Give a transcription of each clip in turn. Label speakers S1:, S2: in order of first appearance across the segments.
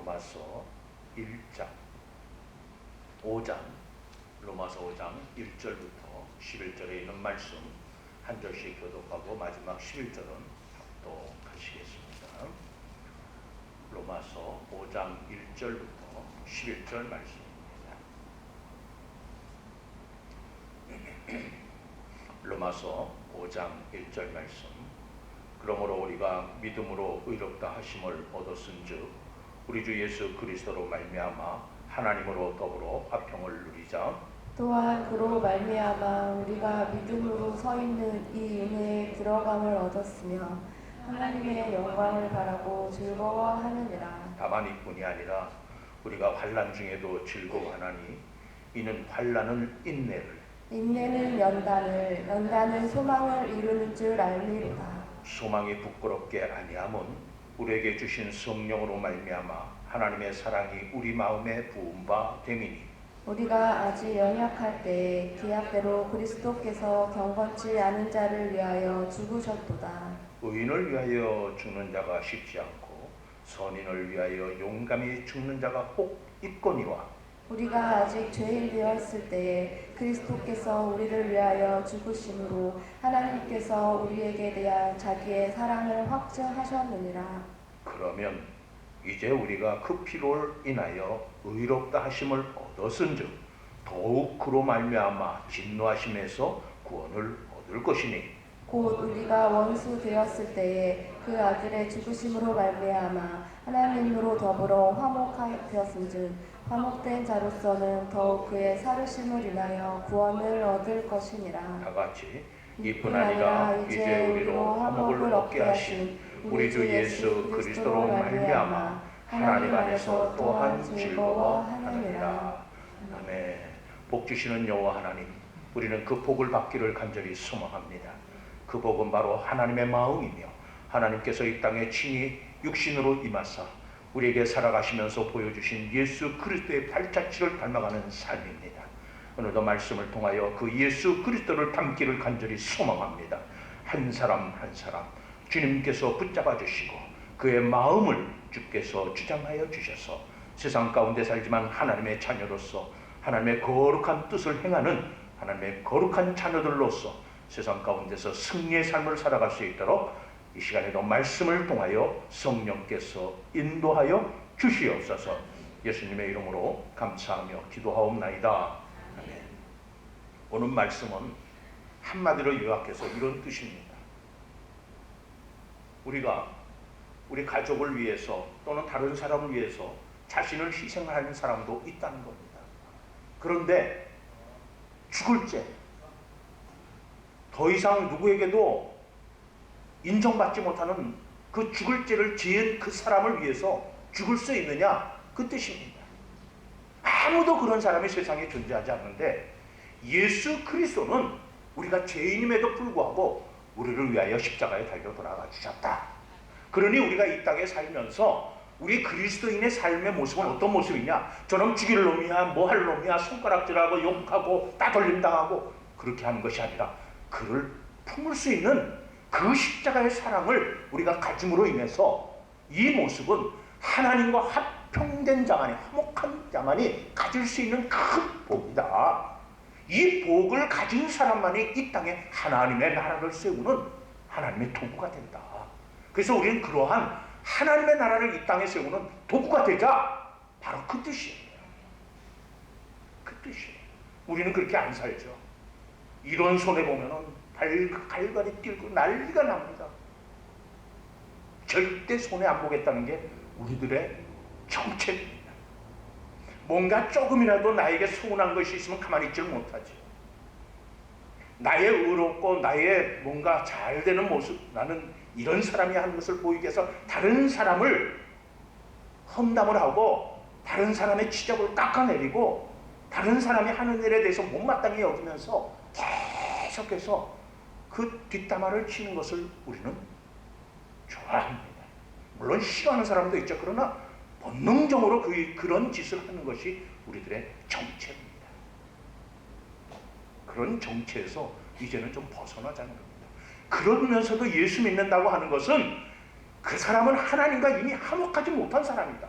S1: 로마서 1장 5장 로마서 5장 1절부터 11절에 있는 말씀 한 절씩 교독하고 마지막 11절은 합독하시겠습니다. 로마서 5장 1절부터 11절 말씀입니다. 로마서 5장 1절 말씀. 그러므로 우리가 믿음으로 의롭다 하심을 얻었은즉 우리 주 예수 그리스도로 말미암아 하나님으로 더불어 화평을 누리자.
S2: 또한 그로 말미암아 우리가 믿음으로 서 있는 이 은혜에 들어감을 얻었으며 하나님의 영광을 바라고 즐거워하느니라.
S1: 다만 이뿐이 아니라 우리가 환난 중에도 즐거워하나니 이는 환난은
S2: 인내는 연단을 소망을 이루는 줄 알미로다.
S1: 소망이 부끄럽게 아니함은 우리에게 주신 성령으로 말미암아 하나님의 사랑이 우리 마음에 부은 바 됨이니
S2: 우리가 아직 연약할 때에 기약대로 그리스도께서 경건치 않은 자를 위하여 죽으셨도다.
S1: 의인을 위하여 죽는 자가 쉽지 않고 선인을 위하여 용감히 죽는 자가 혹 있거니와.
S2: 우리가 아직 죄인 되었을 때에 그리스도께서 우리를 위하여 죽으심으로 하나님께서 우리에게 대한 자기의 사랑을 확증하셨느니라.
S1: 그러면 이제 우리가 그 피로 인하여 의롭다 하심을 얻었은즉 더욱 그로 말미암아 진노하심에서 구원을 얻을 것이니
S2: 곧 우리가 원수 되었을 때에 그 아들의 죽으심으로 말미암아 하나님으로 더불어 화목하였은즉 화목된 자로서는 더욱 그의 살으심을 인하여 구원을 얻을 것이니라.
S1: 다 같이 이뿐 아니라 이제 우리로 화목을 얻게 하신 우리 주 예수 그리스도로 말미암아 하나님 안에서 또한 즐거워하느니라. 아멘. 복 주시는 여호와 하나님, 우리는 그 복을 받기를 간절히 소망합니다. 그 복은 바로 하나님의 마음이며 하나님께서 이 땅에 친히 육신으로 임하사 우리에게 살아가시면서 보여주신 예수 그리스도의 발자취를 닮아가는 삶입니다. 오늘도 말씀을 통하여 그 예수 그리스도를 닮기를 간절히 소망합니다. 한 사람 한 사람 주님께서 붙잡아 주시고 그의 마음을 주께서 주장하여 주셔서 세상 가운데 살지만 하나님의 자녀로서 하나님의 거룩한 뜻을 행하는 하나님의 거룩한 자녀들로서 세상 가운데서 승리의 삶을 살아갈 수 있도록 이 시간에도 말씀을 통하여 성령께서 인도하여 주시옵소서. 예수님의 이름으로 감사하며 기도하옵나이다. 아멘. 오늘 말씀은 한마디로 요약해서 이런 뜻입니다. 우리가 우리 가족을 위해서 또는 다른 사람을 위해서 자신을 희생하는 사람도 있다는 겁니다. 그런데 죽을 죄 더 이상 누구에게도 인정받지 못하는 그 죽을 죄를 지은 그 사람을 위해서 죽을 수 있느냐? 그 뜻입니다. 아무도 그런 사람이 세상에 존재하지 않는데 예수 그리스도는 우리가 죄인임에도 불구하고 우리를 위하여 십자가에 달려 돌아가 주셨다. 그러니 우리가 이 땅에 살면서 우리 그리스도인의 삶의 모습은 어떤 모습이냐? 저놈 죽일 놈이야, 뭐 할 놈이야, 손가락질하고 욕하고 따돌림당하고 그렇게 하는 것이 아니라 그를 품을 수 있는 그 십자가의 사랑을 우리가 가짐으로 인해서 이 모습은 하나님과 화평된 자만이, 화목한 자만이 가질 수 있는 큰 복이다. 이 복을 가진 사람만이 이 땅에 하나님의 나라를 세우는 하나님의 도구가 된다. 그래서 우리는 그러한 하나님의 나라를 이 땅에 세우는 도구가 되자. 바로 그 뜻이에요. 그 뜻이에요. 우리는 그렇게 안 살죠. 이런 손해보면은 갈갈이 뛰고 난리가 납니다. 절대 손해 안 보겠다는 게 우리들의 정체입니다. 뭔가 조금이라도 나에게 서운한 것이 있으면 가만히 있지를 못하지. 나의 의롭고 나의 뭔가 잘 되는 모습, 나는 이런 사람이 하는 것을 보이기 위해서 다른 사람을 험담을 하고 다른 사람의 지적을 깎아내리고 다른 사람이 하는 일에 대해서 못마땅히 여기면서 계속해서 그 뒷담화를 치는 것을 우리는 좋아합니다. 물론 싫어하는 사람도 있죠. 그러나 본능적으로 그런 짓을 하는 것이 우리들의 정체입니다. 그런 정체에서 이제는 좀 벗어나자는 겁니다. 그러면서도 예수 믿는다고 하는 것은 그 사람은 하나님과 이미 화목하지 못한 사람이다.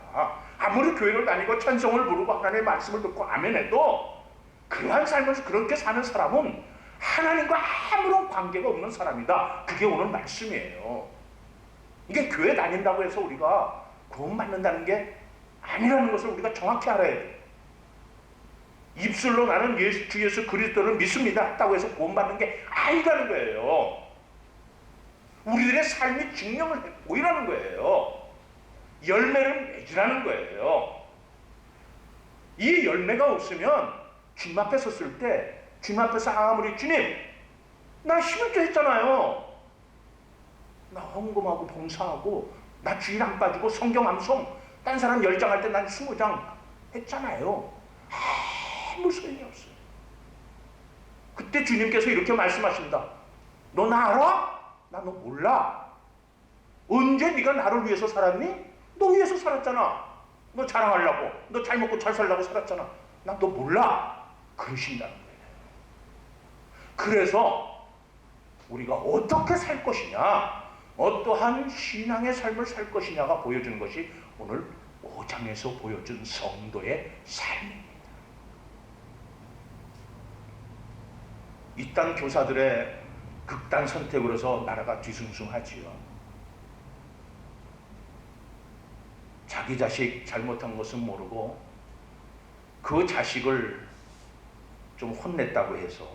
S1: 아무리 교회를 다니고 찬송을 부르고 하나님의 말씀을 듣고 아멘해도 그러한 삶을 그렇게 사는 사람은 하나님과 아무런 관계가 없는 사람이다. 그게 오늘 말씀이에요. 이게 교회 다닌다고 해서 우리가 구원받는다는 게 아니라는 것을 우리가 정확히 알아야 돼요. 입술로 나는 주 예수 그리스도를 믿습니다 했다고 해서 구원받는 게 아니라는 거예요. 우리들의 삶이 증명을 보이라는 거예요. 열매를 맺으라는 거예요. 이 열매가 없으면 주님 앞에 섰을 때 주님 앞에서 아무리 주님 나 힘을 했잖아요. 나 헌금하고 봉사하고 나 주일 안 빠지고 성경 암송 딴 사람 10장 할 때 난 20장 했잖아요. 아무 소용이 없어요. 그때 주님께서 이렇게 말씀하십니다. 너 나 알아? 나 너 몰라. 언제 네가 나를 위해서 살았니? 너 위해서 살았잖아. 너 자랑하려고 너 잘 먹고 잘 살려고 살았잖아. 나 너 몰라. 그러신다는 거예요. 그래서 우리가 어떻게 살 것이냐, 어떠한 신앙의 삶을 살 것이냐가 보여주는 것이 오늘 5장에서 보여준 성도의 삶입니다. 이딴 교사들의 극단 선택으로서 나라가 뒤숭숭하지요. 자기 자식 잘못한 것은 모르고 그 자식을 좀 혼냈다고 해서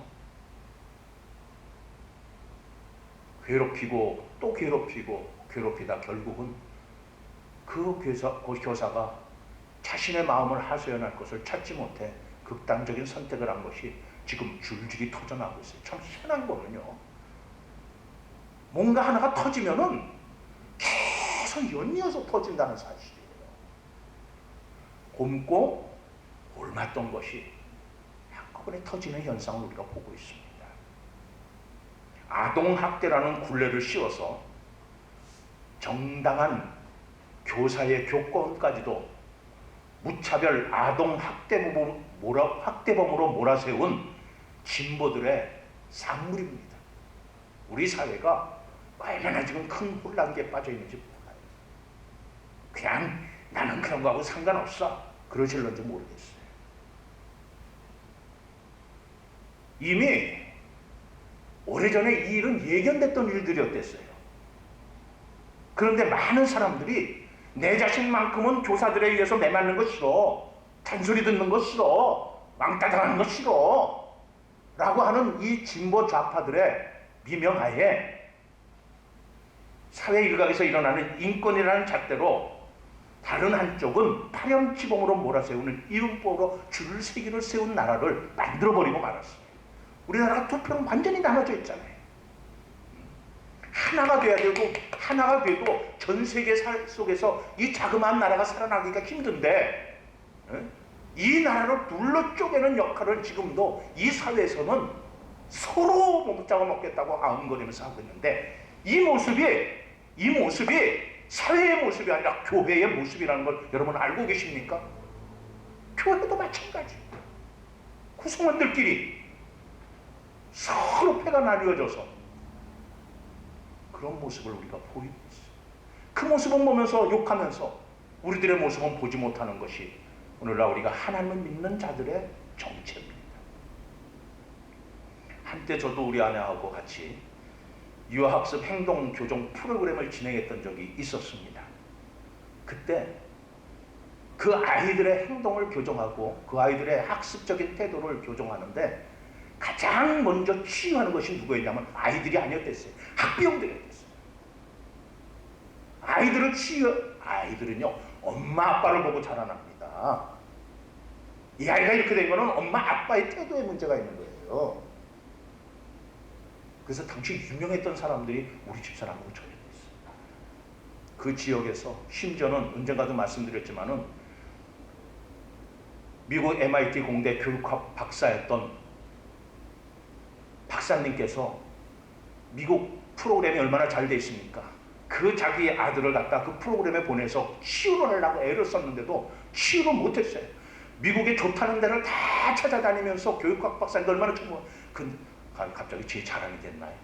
S1: 괴롭히고 또 괴롭히고 괴롭히다 결국은 그 교사가 자신의 마음을 하소연할 것을 찾지 못해 극단적인 선택을 한 것이 지금 줄줄이 터져나오고 있어요. 참 희한한 거는요, 뭔가 하나가 터지면은 계속 연이어서 터진다는 사실이에요. 곪고 옮았던 것이 한꺼번에 터지는 현상을 우리가 보고 있습니다. 아동학대라는 굴레를 씌워서 정당한 교사의 교권까지도 무차별 아동학대범으로 몰아세운 진보들의 산물입니다. 우리 사회가 얼마나 지금 큰 혼란기에 빠져 있는지 몰라요. 그냥 나는 그런 거하고 상관없어 그러실런지 모르겠어요. 이미 오래전에 이 일은 예견됐던 일들이었댔어요. 그런데 많은 사람들이 내 자신만큼은 교사들에 의해서 매맞는 거 싫어, 잔소리 듣는 거 싫어, 왕따 당하는 거 싫어 라고 하는 이 진보 좌파들의 미명하에 사회 일각에서 일어나는 인권이라는 잣대로 다른 한쪽은 파렴치범으로 몰아세우는 이윤법으로 줄세기를 세운 나라를 만들어버리고 말았어요. 우리나라가 두 편은 완전히 나눠져 있잖아요. 하나가 돼야 되고 하나가 돼도 전 세계 속에서 이 자그마한 나라가 살아나기가 힘든데 이 나라를 둘러 쪼개는 역할을 지금도 이 사회에서는 서로 몸짱을 먹겠다고 아웅거리면서 하고 있는데 이 모습이 사회의 모습이 아니라 교회의 모습이라는 걸 여러분 알고 계십니까? 교회도 마찬가지. 구성원들끼리 서로 패가 나뉘어져서 그런 모습을 우리가 보이고 있어요. 그 모습은 보면서 욕하면서 우리들의 모습은 보지 못하는 것이 오늘날 우리가 하나님을 믿는 자들의 정체입니다. 한때 저도 우리 아내하고 같이 유아학습 행동교정 프로그램을 진행했던 적이 있었습니다. 그때 그 아이들의 행동을 교정하고 그 아이들의 학습적인 태도를 교정하는데 가장 먼저 치유하는 것이 누구였냐면 아이들이 아니었댔어요. 학부형들이었댔어요. 아이들은요 엄마 아빠를 보고 자라납니다. 이 아이가 이렇게 된 거는 엄마 아빠의 태도에 문제가 있는 거예요. 그래서 당시 유명했던 사람들이 우리 집사람하고 전혀 있어요. 그 지역에서 심지어는 언젠가도 말씀드렸지만은 미국 MIT 공대 교육학 박사였던 박사님께서 미국 프로그램이 얼마나 잘 돼 있습니까? 그 자기의 아들을 갖다 그 프로그램에 보내서 치유를 하려고 애를 썼는데도 치유를 못했어요. 미국에 좋다는 데를 다 찾아다니면서 교육학 박사님들 얼마나 정말 갑자기 제 자랑이 됐나요?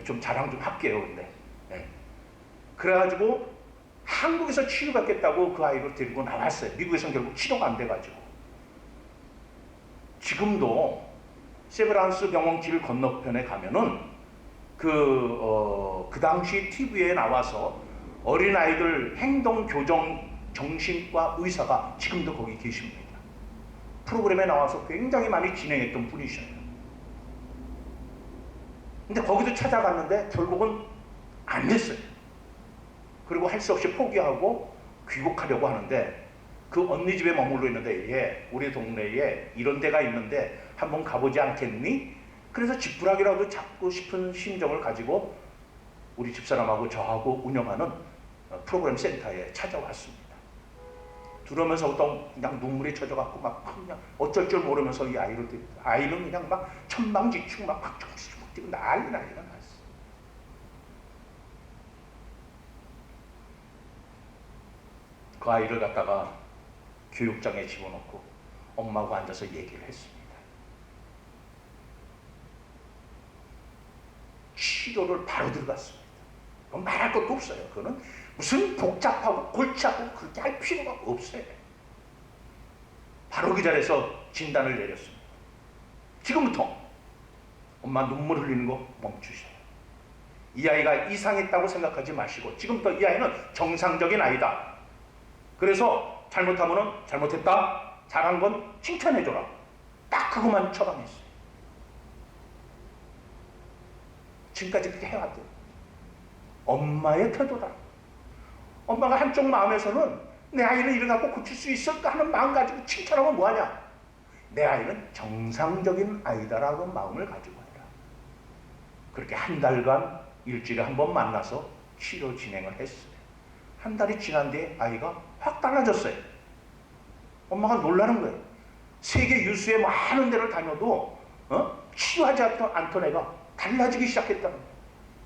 S1: 좀 자랑 좀 할게요. 근데 그래가지고 한국에서 치료받겠다고 그 아이를 데리고 나왔어요. 미국에서는 결국 치료가 안 돼가지고. 지금도 세브란스 병원 길 건너편에 가면은 그 당시 TV에 나와서 어린아이들 행동교정 정신과 의사가 지금도 거기 계십니다. 프로그램에 나와서 굉장히 많이 진행했던 분이셔요. 근데 거기도 찾아갔는데 결국은 안 됐어요. 그리고 할 수 없이 포기하고 귀국하려고 하는데 그 언니 집에 머물러 있는데 얘 우리 동네에 이런 데가 있는데 한번 가보지 않겠니? 그래서 지푸라기라도 잡고 싶은 심정을 가지고 우리 집사람하고 저하고 운영하는 프로그램 센터에 찾아왔습니다. 들어오면서부터 그냥 눈물이 젖어갖고 막 그냥 어쩔 줄 모르면서 이 아이를 아이는 그냥 막 천방지축 막 박정수축 뛰고 난리가 났어. 그 아이를 갖다가 교육장에 집어넣고 엄마하고 앉아서 얘기를 했습니다. 치료를 바로 들어갔습니다. 그건 말할 것도 없어요. 그거는 무슨 복잡하고 골치 아프고 그렇게 할 필요가 없어요. 바로 그 자리에서 진단을 내렸습니다. 지금부터 엄마 눈물 흘리는 거 멈추셔요. 이 아이가 이상했다고 생각하지 마시고 지금부터 이 아이는 정상적인 아이다. 그래서 잘못하면 잘못했다. 잘한 건 칭찬해줘라. 딱 그것만 처방했어요. 지금까지 그렇게 해왔대요. 엄마의 태도다. 엄마가 한쪽 마음에서는 내 아이는 이를 갖고 고칠 수 있을까 하는 마음 가지고 칭찬하면 뭐하냐. 내 아이는 정상적인 아이다라는 마음을 가지고 해라. 그렇게 한 달간 일주일에 한 번 만나서 치료 진행을 했어요. 한 달이 지난 뒤에 아이가 확 달라졌어요. 엄마가 놀라는 거예요. 세계 유수의 많은 데를 다녀도 치료하지 않던 애가 달라지기 시작했다는 거예요.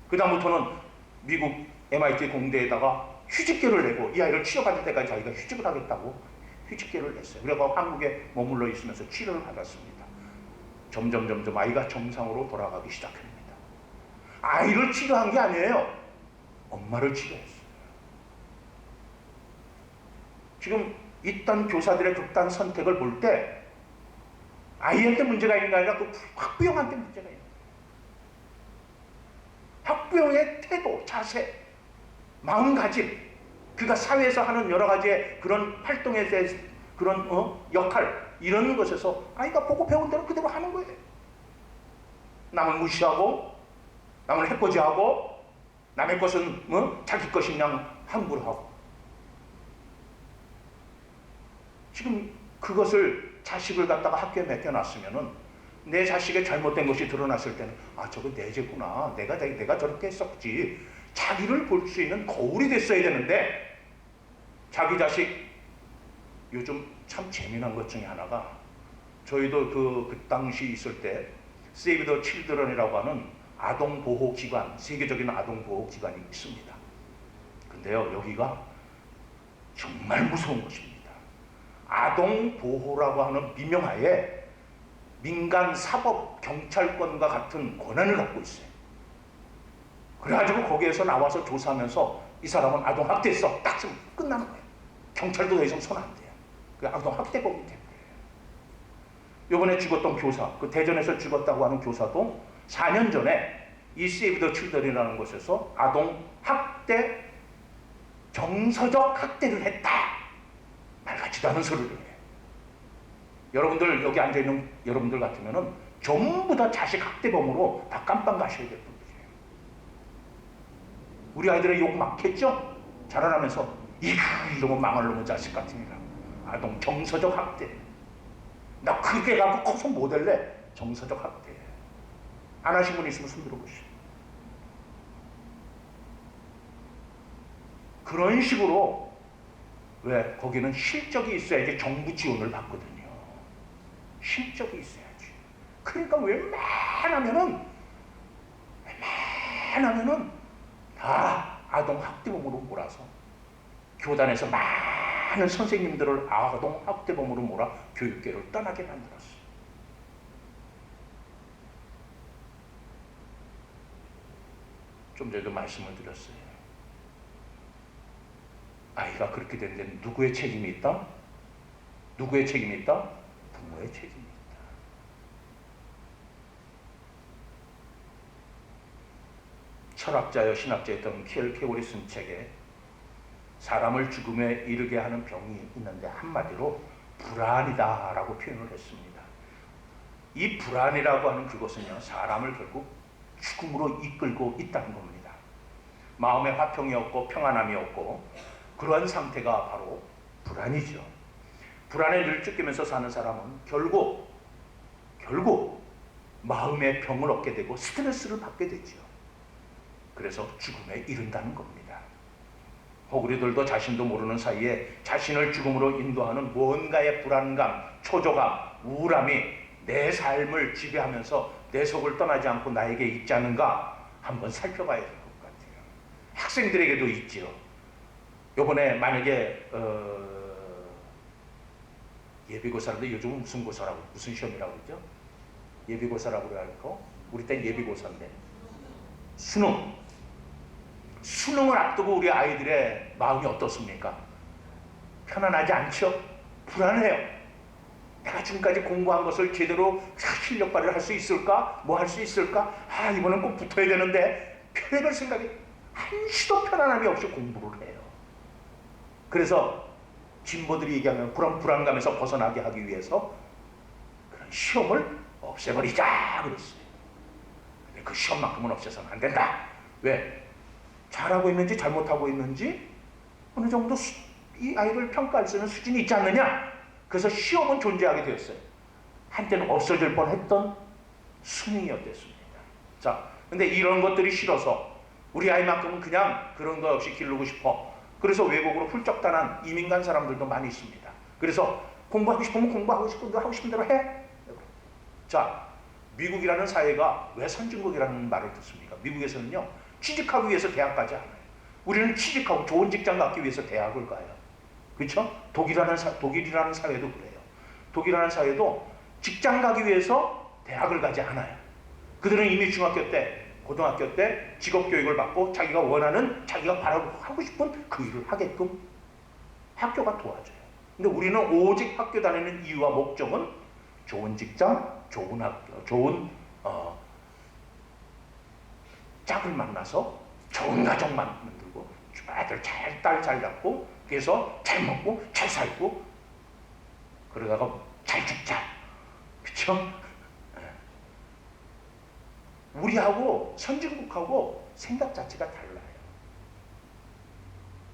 S1: 그 다음부터는 미국 MIT 공대에다가 휴직계를 내고 이 아이를 치료받을 때까지 자기가 휴직을 하겠다고 휴직계를 냈어요. 그래서 한국에 머물러 있으면서 치료를 받았습니다. 점점 아이가 정상으로 돌아가기 시작합니다. 아이를 치료한 게 아니에요. 엄마를 치료했어요. 지금 이딴 교사들의 극단 선택을 볼 때 아이한테 문제가 있는 게 아니라 그 학부형한테 문제가 있는 거예요. 학부형의 태도, 자세, 마음가짐, 그가 사회에서 하는 여러 가지의 그런 활동에 대해서 그런 역할 이런 것에서 아이가 보고 배운 대로 그대로 하는 거예요. 남을 무시하고 남을 해코지하고 남의 것은 자기 것인 양 함부로 하고 지금 그것을 자식을 갖다가 학교에 맡겨놨으면은 내 자식의 잘못된 것이 드러났을 때는 아 저거 내 죄구나 내가 저렇게 했었지 자기를 볼 수 있는 거울이 됐어야 되는데 자기 자식 요즘 참 재미난 것 중에 하나가 저희도 그 당시 있을 때 Save the Children이라고 하는 아동보호기관 세계적인 아동보호기관이 있습니다. 근데요 여기가 정말 무서운 것입니다. 아동보호라고 하는 미명하에 민간 사법 경찰권과 같은 권한을 갖고 있어요. 그래가지고 거기에서 나와서 조사하면서 이 사람은 아동학대했어 딱 쓰면 끝나는 거예요. 경찰도 더 이상 손 안 돼요. 그 아동학대범이 된 거예요. 요번에 죽었던 교사 그 대전에서 죽었다고 하는 교사도 4년 전에 이 Save the Children이라는 곳에서 아동학대 정서적 학대를 했다 말 같지도 않은 소리를 해요. 여러분들 여기 앉아있는 여러분들 같으면은 전부 다 자식 학대범으로 다 깜빵 가셔야 될 분들이에요. 우리 아이들의 욕 많겠죠? 자라나면서 이러면 망할 놈의 자식 같으니라. 아동 정서적 학대. 나 그렇게 갖고 커서 못 할래. 정서적 학대. 안 하신 분 있으면 손 들어보시죠. 그런 식으로 왜 거기는 실적이 있어야지 정부 지원을 받거든요. 실적이 있어야지. 그러니까 웬만하면은 다 아동학대범으로 몰아서 교단에서 많은 선생님들을 아동학대범으로 몰아 교육계를 떠나게 만들었어요. 좀 전에도 말씀을 드렸어요. 아이가 그렇게 되는데 누구의 책임이 있다? 누구의 책임이 있다? 부모의 책임이 있다. 철학자여 신학자였던 키엘 케고리 쓴 책에 사람을 죽음에 이르게 하는 병이 있는데 한마디로 불안이다라고 표현을 했습니다. 이 불안이라고 하는 그것은요, 사람을 결국 죽음으로 이끌고 있다는 겁니다. 마음에 화평이 없고 평안함이 없고 그러한 상태가 바로 불안이죠. 불안에 늘 쫓기면서 사는 사람은 결국 마음의 병을 얻게 되고 스트레스를 받게 되죠. 그래서 죽음에 이른다는 겁니다. 호구리들도 자신도 모르는 사이에 자신을 죽음으로 인도하는 무언가의 불안감, 초조감, 우울함이 내 삶을 지배하면서 내 속을 떠나지 않고 나에게 있지 않은가 한번 살펴봐야 될 것 같아요. 학생들에게도 있지요. 요번에 만약에 예비고사인데 요즘은 무슨 고사라고, 무슨 시험이라고 그러죠? 예비고사라고 할거? 우리 땐 예비고사인데 수능을 앞두고 우리 아이들의 마음이 어떻습니까? 편안하지 않죠? 불안해요. 내가 지금까지 공부한 것을 제대로 실력 발휘를 할 수 있을까? 뭐 할 수 있을까? 이번엔 꼭 붙어야 되는데 별의별 생각이 한시도 편안함이 없이 공부를 해요. 그래서 진보들이 얘기하면 그런 불안감에서 벗어나게 하기 위해서 그런 시험을 없애버리자 그랬어요. 근데 그 시험만큼은 없애서는 안 된다. 왜? 잘하고 있는지 잘못하고 있는지 어느 정도 이 아이를 평가할 수 있는 수준이 있지 않느냐. 그래서 시험은 존재하게 되었어요. 한때는 없어질 뻔했던 수능이었습니다. 자, 근데 이런 것들이 싫어서 우리 아이만큼은 그냥 그런 거 없이 기르고 싶어. 그래서 외국으로 훌쩍 떠난 이민 간 사람들도 많이 있습니다. 그래서 공부하고 싶으면 공부하고 싶은 대로 하고 싶은 대로 해. 자, 미국이라는 사회가 왜 선진국이라는 말을 듣습니까? 미국에서는요, 취직하기 위해서 대학 가지 않아요. 우리는 취직하고 좋은 직장 갖기 위해서 대학을 가요. 그렇죠? 독일이라는 사회도 그래요. 독일이라는 사회도 직장 가기 위해서 대학을 가지 않아요. 그들은 이미 중학교 때, 고등학교 때 직업 교육을 받고 자기가 원하는, 자기가 바라고 하고 싶은 그 일을 하게끔 학교가 도와줘요. 근데 우리는 오직 학교 다니는 이유와 목적은 좋은 직장, 좋은 학교, 좋은 짝을 만나서 좋은 가정 만들고 아들 딸 잘 낳고 그래서 잘 먹고 잘 살고 그러다가 잘 죽자. 그쵸? 우리하고 선진국하고 생각 자체가 달라요.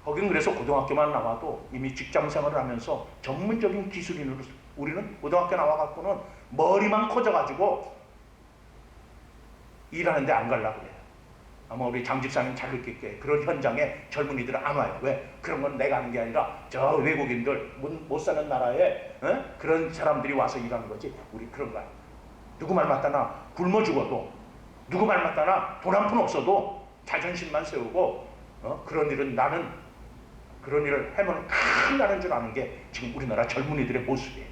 S1: 거긴 그래서 고등학교만 나와도 이미 직장 생활을 하면서 전문적인 기술인으로, 우리는 고등학교 나와갖고는 머리만 커져가지고 일하는데 안 가려고 해요. 아마 우리 장 집사님 잘 느낄게. 그런 현장에 젊은이들은 안 와요. 왜? 그런 건 내가 하는 게 아니라 저 외국인들 못 사는 나라에 그런 사람들이 와서 일하는 거지. 우리 그런 거 아니야. 누구 말 맞다나 굶어 죽어도, 누구 말 맞다나 돈 한 푼 없어도 자존심만 세우고 그런 일은 나는 그런 일을 하면 큰일 나는 줄 아는 게 지금 우리나라 젊은이들의 모습이에요.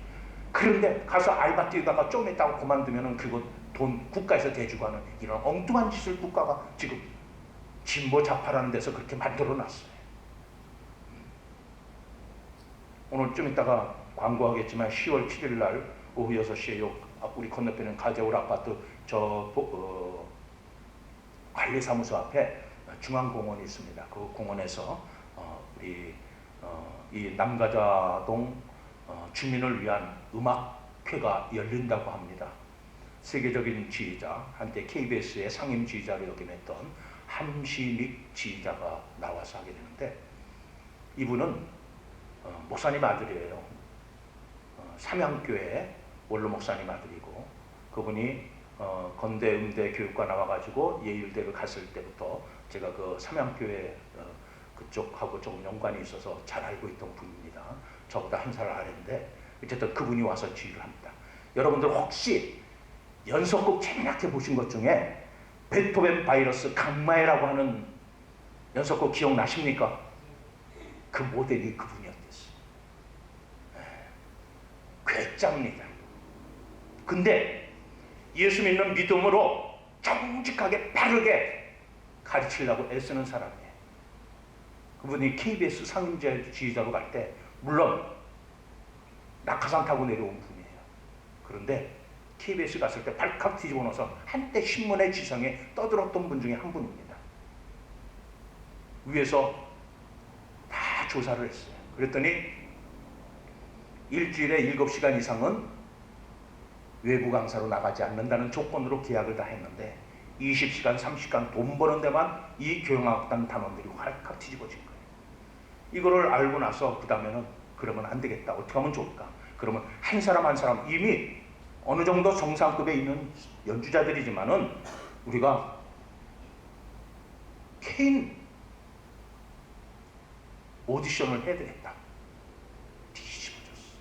S1: 그런데 가서 알바 뛰다가 좀 있다가 그만두면은 그거 돈 국가에서 대주고 하는 이런 엉뚱한 짓을 국가가 지금 진보 좌파라는 데서 그렇게 만들어 놨어요. 오늘 좀 이따가 광고하겠지만 10월 7일 날 오후 6시에 우리 건너편에 가재울 아파트 관리사무소 앞에 중앙공원이 있습니다. 그 공원에서 우리 이 남가자동 주민을 위한 음악회가 열린다고 합니다. 세계적인 지휘자, 한때 KBS의 상임 지휘자로 역임했던 함시믹 지휘자가 나와서 하게 되는데, 이분은 목사님 아들이에요. 삼양교회 원로 목사님 아들이고, 그분이 건대 음대 교육과 나와가지고 예일대를 갔을 때부터 제가 그 삼양교회 그쪽하고 조금 연관이 있어서 잘 알고 있던 분입니다. 저보다 한 살 아래인데 어쨌든 그분이 와서 지휘를 합니다. 여러분들 혹시 연속극 재미나게 보신 것 중에 베토벤 바이러스 강마에라고 하는 연속극 기억나십니까? 그 모델이 그분이었댔어요. 괴짜입니다. 근데 예수 믿는 믿음으로 정직하게 바르게 가르치려고 애쓰는 사람이에요. 그분이 KBS 상임제 지휘자로 갈 때 물론 낙하산 타고 내려온 분이에요. 그런데 KBS 갔을 때 발칵 뒤집어 놓아서 한때 신문의 지상에 떠들었던 분 중에 한 분입니다. 위에서 다 조사를 했어요. 그랬더니 일주일에 7시간 이상은 외부 강사로 나가지 않는다는 조건으로 계약을 다 했는데 20시간, 30시간 돈 버는 데만 이 교영학단 단원들이 활칵 뒤집어진 거예요. 이거를 알고 나서 그 다음에는 그러면 안 되겠다. 어떻게 하면 좋을까? 그러면 한 사람 한 사람 이미 어느 정도 정상급에 있는 연주자들이지만은 우리가 개인 오디션을 해야 되겠다. 뒤집어졌어.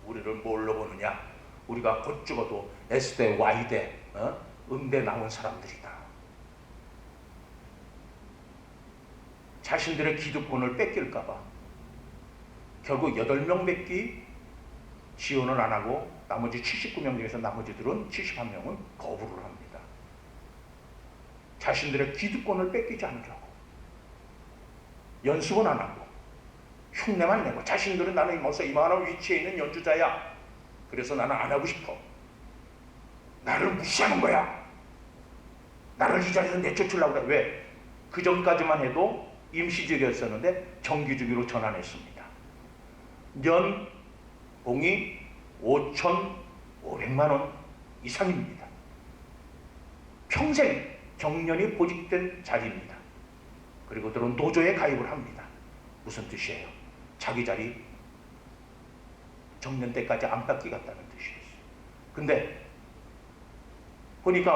S1: 우리를 뭘로 보느냐? 우리가 곧 죽어도 S대, Y대, 음대 나온 사람들이다. 자신들의 기득권을 뺏길까봐 결국 8명 뺏기 지원을 안 하고 나머지 79명 중에서 나머지들은 71명은 거부를 합니다. 자신들의 기득권을 뺏기지 않으려고 연습은 안 하고 흉내만 내고 자신들은 나는 벌써 이만한 위치에 있는 연주자야. 그래서 나는 안 하고 싶어. 나를 무시하는 거야. 나를 이 자리에서 내쫓으려고 그래. 왜? 그 전까지만 해도 임시직이었었는데 정규직으로 전환했습니다. 연봉이 5,500만 원 이상입니다. 평생 경련이 보직된 자리입니다. 그리고 들은 노조에 가입을 합니다. 무슨 뜻이에요? 자기 자리 정년 때까지 안 뺏기겠다는 뜻이었어요. 근데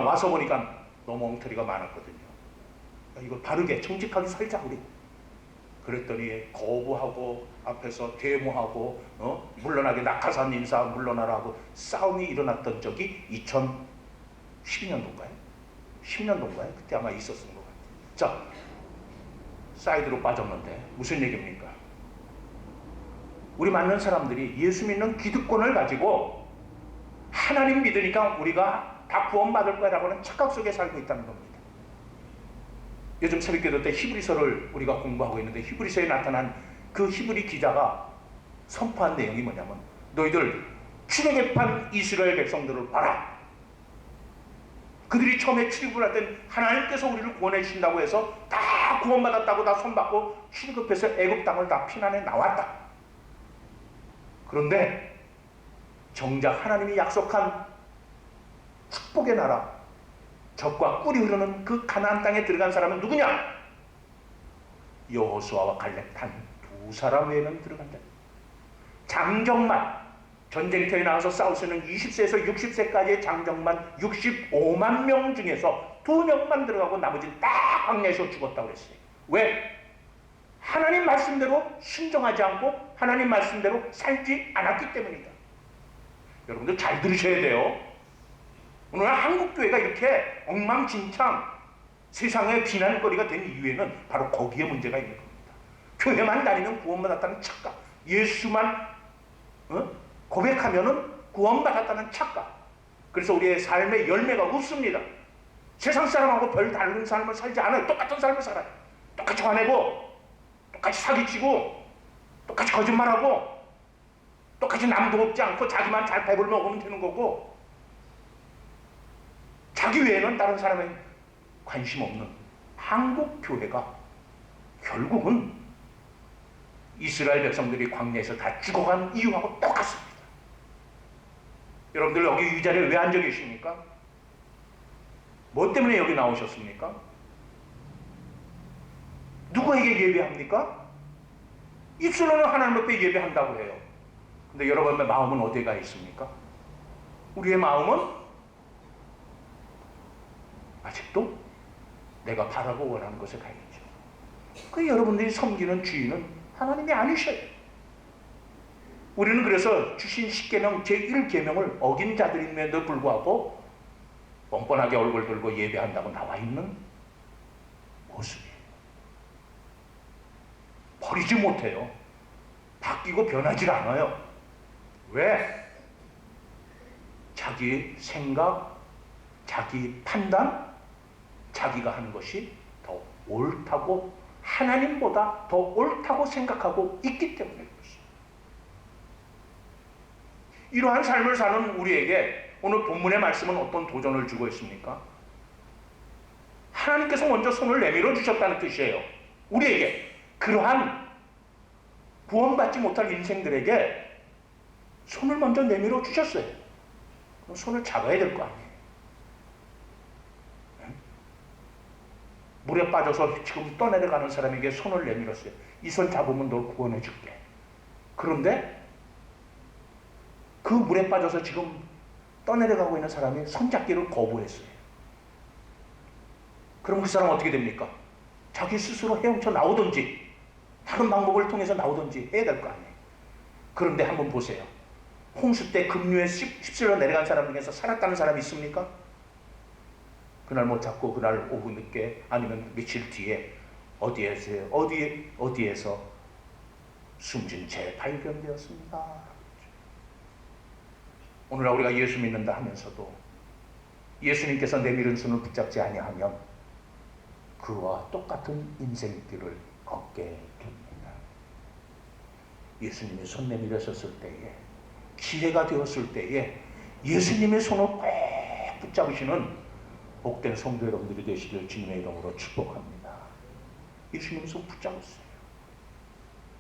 S1: 와서 보니까 너무 엉터리가 많았거든요. 이거 바르게 정직하게 살자 우리. 그랬더니 거부하고 앞에서 데모하고 물러나게 낙하산 인사 물러나라고 싸움이 일어났던 적이 2012년도인가요? 10년도인가요? 그때 아마 있었던 것 같아요. 자, 사이드로 빠졌는데 무슨 얘기입니까? 우리 많은 사람들이 예수 믿는 기득권을 가지고 하나님 믿으니까 우리가 다 구원받을 거라고 하는 착각 속에 살고 있다는 겁니다. 요즘 새벽기도 때 히브리서를 우리가 공부하고 있는데 히브리서에 나타난 그 히브리 기자가 선포한 내용이 뭐냐면 너희들 출애굽한 이스라엘 백성들을 봐라. 그들이 처음에 출애굽을 할 땐 하나님께서 우리를 구원해 주신다고 해서 다 구원받았다고 다 손받고 출애굽해서 애굽 땅을 다 피난해 나왔다. 그런데 정작 하나님이 약속한 축복의 나라 젖과 꿀이 흐르는 그 가나안 땅에 들어간 사람은 누구냐? 여호수아와 갈렙 단 두 사람 외에는 들어간다. 장정만 전쟁터에 나가서 싸울 수 있는 20세에서 60세까지의 장정만 65만 명 중에서 2명만 들어가고 나머지는 다 광야에서 죽었다고 그랬어요. 왜? 하나님 말씀대로 순종하지 않고 하나님 말씀대로 살지 않았기 때문이다. 여러분들 잘 들으셔야 돼요. 오늘 한국교회가 이렇게 엉망진창 세상의 비난거리가 된 이유에는 바로 거기에 문제가 있는 겁니다. 교회만 다니면 구원받았다는 착각, 예수만 고백하면은 구원받았다는 착각. 그래서 우리의 삶의 열매가 없습니다. 세상 사람하고 별 다른 삶을 살지 않아요. 똑같은 삶을 살아요. 똑같이 화내고 똑같이 사기치고 똑같이 거짓말하고 똑같이 남도 없지 않고 자기만 잘 배불러 먹으면 되는 거고 자기 외에는 다른 사람에 관심 없는 한국 교회가 결국은 이스라엘 백성들이 광야에서 다 죽어간 이유하고 똑같습니다. 여러분들 여기 이 자리에 왜 앉아 계십니까? 뭐 때문에 여기 나오셨습니까? 누구에게 예배합니까? 입술로는 하나님 앞에 예배한다고 해요. 근데 여러분의 마음은 어디에 가 있습니까? 우리의 마음은 아직도 내가 바라고 원하는 것에 가 있죠. 그 여러분들이 섬기는 주인은 하나님이 아니셔요. 우리는 그래서 주신 10계명 제1계명을 어긴 자들임에도 불구하고 뻔뻔하게 얼굴 들고 예배한다고 나와 있는 모습이에요. 버리지 못해요. 바뀌고 변하지 않아요. 왜? 자기 생각, 자기 판단, 자기가 하는 것이 더 옳다고 하나님보다 더 옳다고 생각하고 있기 때문에 그렇습니다. 이러한 삶을 사는 우리에게 오늘 본문의 말씀은 어떤 도전을 주고 있습니까? 하나님께서 먼저 손을 내밀어 주셨다는 뜻이에요. 우리에게 그러한 구원받지 못할 인생들에게 손을 먼저 내밀어 주셨어요. 그럼 손을 잡아야 될 거 아니에요. 물에 빠져서 지금 떠내려가는 사람에게 손을 내밀었어요. 이 손 잡으면 널 구원해 줄게. 그런데 그 물에 빠져서 지금 떠내려가고 있는 사람이 손잡기를 거부했어요. 그럼 그 사람은 어떻게 됩니까? 자기 스스로 헤엄쳐 나오든지 다른 방법을 통해서 나오든지 해야 될 거 아니에요. 그런데 한번 보세요. 홍수 때 급류에 휩쓸려 내려간 사람 중에서 살았다는 사람이 있습니까? 그날 못 잡고 그날 오후 늦게 아니면 며칠 뒤에 어디에서 숨진 채 발견되었습니다. 오늘날 우리가 예수 믿는다 하면서도 예수님께서 내밀은 손을 붙잡지 아니하면 그와 똑같은 인생길을 걷게 됩니다. 예수님의 손 내밀으셨을 때에, 기회가 되었을 때에 예수님의 손을 꼭 붙잡으시는 복된 성도 여러분들이 되시길 주님의 이름으로 축복합니다. 예수님 손 붙잡으세요.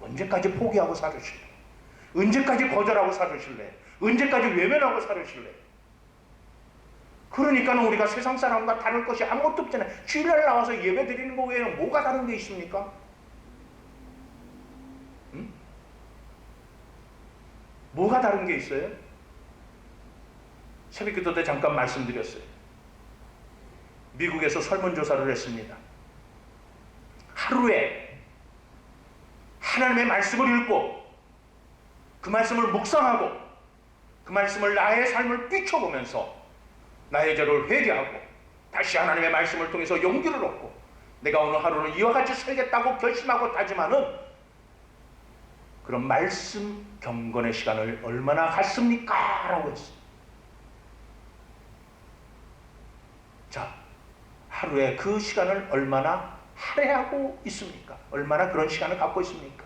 S1: 언제까지 포기하고 살으실래? 언제까지 거절하고 살으실래? 언제까지 외면하고 살으실래? 그러니까 우리가 세상 사람과 다를 것이 아무것도 없잖아요. 주일날 나와서 예배 드리는 거 외에는 뭐가 다른 게 있습니까? 응? 뭐가 다른 게 있어요? 새벽기도 때 잠깐 말씀드렸어요. 미국에서 설문조사를 했습니다. 하루에 하나님의 말씀을 읽고 그 말씀을 묵상하고 그 말씀을 나의 삶을 비춰보면서 나의 죄를 회개하고 다시 하나님의 말씀을 통해서 용기를 얻고 내가 오늘 하루는 이와 같이 살겠다고 결심하고 다짐하는 그런 말씀 경건의 시간을 얼마나 갖습니까? 라고 했어요. 자, 하루에 그 시간을 얼마나 할애하고 있습니까? 얼마나 그런 시간을 갖고 있습니까?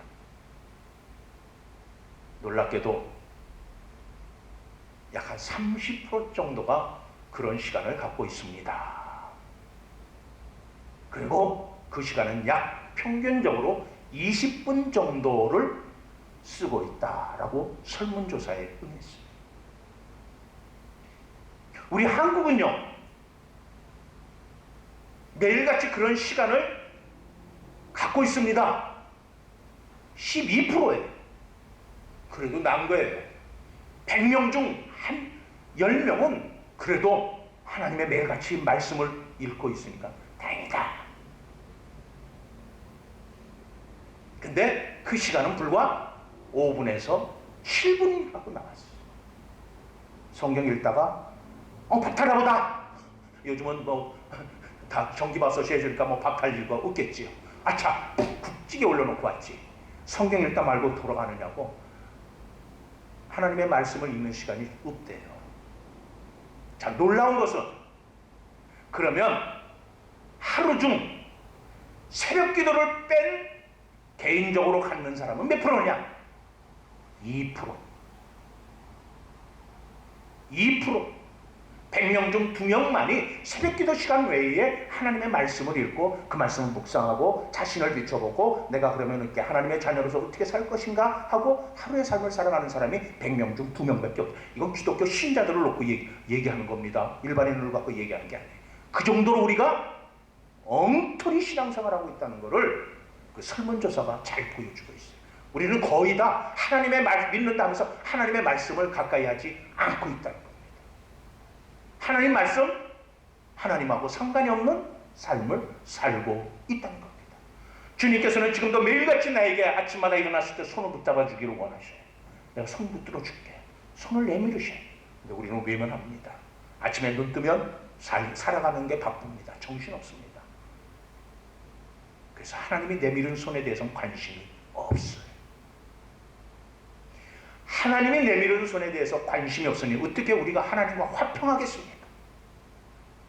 S1: 놀랍게도 약 한 30% 정도가 그런 시간을 갖고 있습니다. 그리고 그 시간은 약 평균적으로 20분 정도를 쓰고 있다라고 설문조사에 응했습니다. 우리 한국은요, 매일같이 그런 시간을 갖고 있습니다. 12%예요. 그래도 난 거예요. 100명 중 한 10명은 그래도 하나님의 매일같이 말씀을 읽고 있으니까 다행이다. 근데 그 시간은 불과 5분에서 7분이라고 나왔어요. 성경 읽다가 박탈나 보다. 요즘은 다 전기밥솥이 해주니까 밥탈 일과 없겠지요. 아차, 국찌개 올려놓고 왔지. 성경 읽다 말고 돌아가느냐고. 하나님의 말씀을 읽는 시간이 없대요. 자, 놀라운 것은 그러면 하루 중 새벽 기도를 뺀 개인적으로 갖는 사람은 몇 프로냐? 2%. 100명 중 2명만이 새벽기도 시간 외에 하나님의 말씀을 읽고 그 말씀을 묵상하고 자신을 비춰보고 내가 그러면 이렇게 하나님의 자녀로서 어떻게 살 것인가 하고 하루의 삶을 살아가는 사람이 100명 중 2명밖에 없다. 이건 기독교 신자들을 놓고 얘기하는 겁니다. 일반인을 갖고 얘기하는 게 아니에요. 그 정도로 우리가 엉터리 신앙생활하고 있다는 것을 그 설문조사가 잘 보여주고 있어요. 우리는 거의 다 하나님의 말 믿는다 하면서 하나님의 말씀을 가까이 하지 않고 있다는 거예요. 하나님 말씀, 하나님하고 상관이 없는 삶을 살고 있다는 겁니다. 주님께서는 지금도 매일같이 나에게 아침마다 일어났을 때 손을 붙잡아 주기를 원하셔요. 내가 손 붙들어 줄게. 손을 내밀으셔요. 근데 우리는 외면합니다. 아침에 눈 뜨면 살아가는 게 바쁩니다. 정신없습니다. 그래서 하나님이 내밀은 손에 대해서는 관심이 없어요. 하나님이 내밀은 손에 대해서 관심이 없으니 어떻게 우리가 하나님과 화평하겠습니까?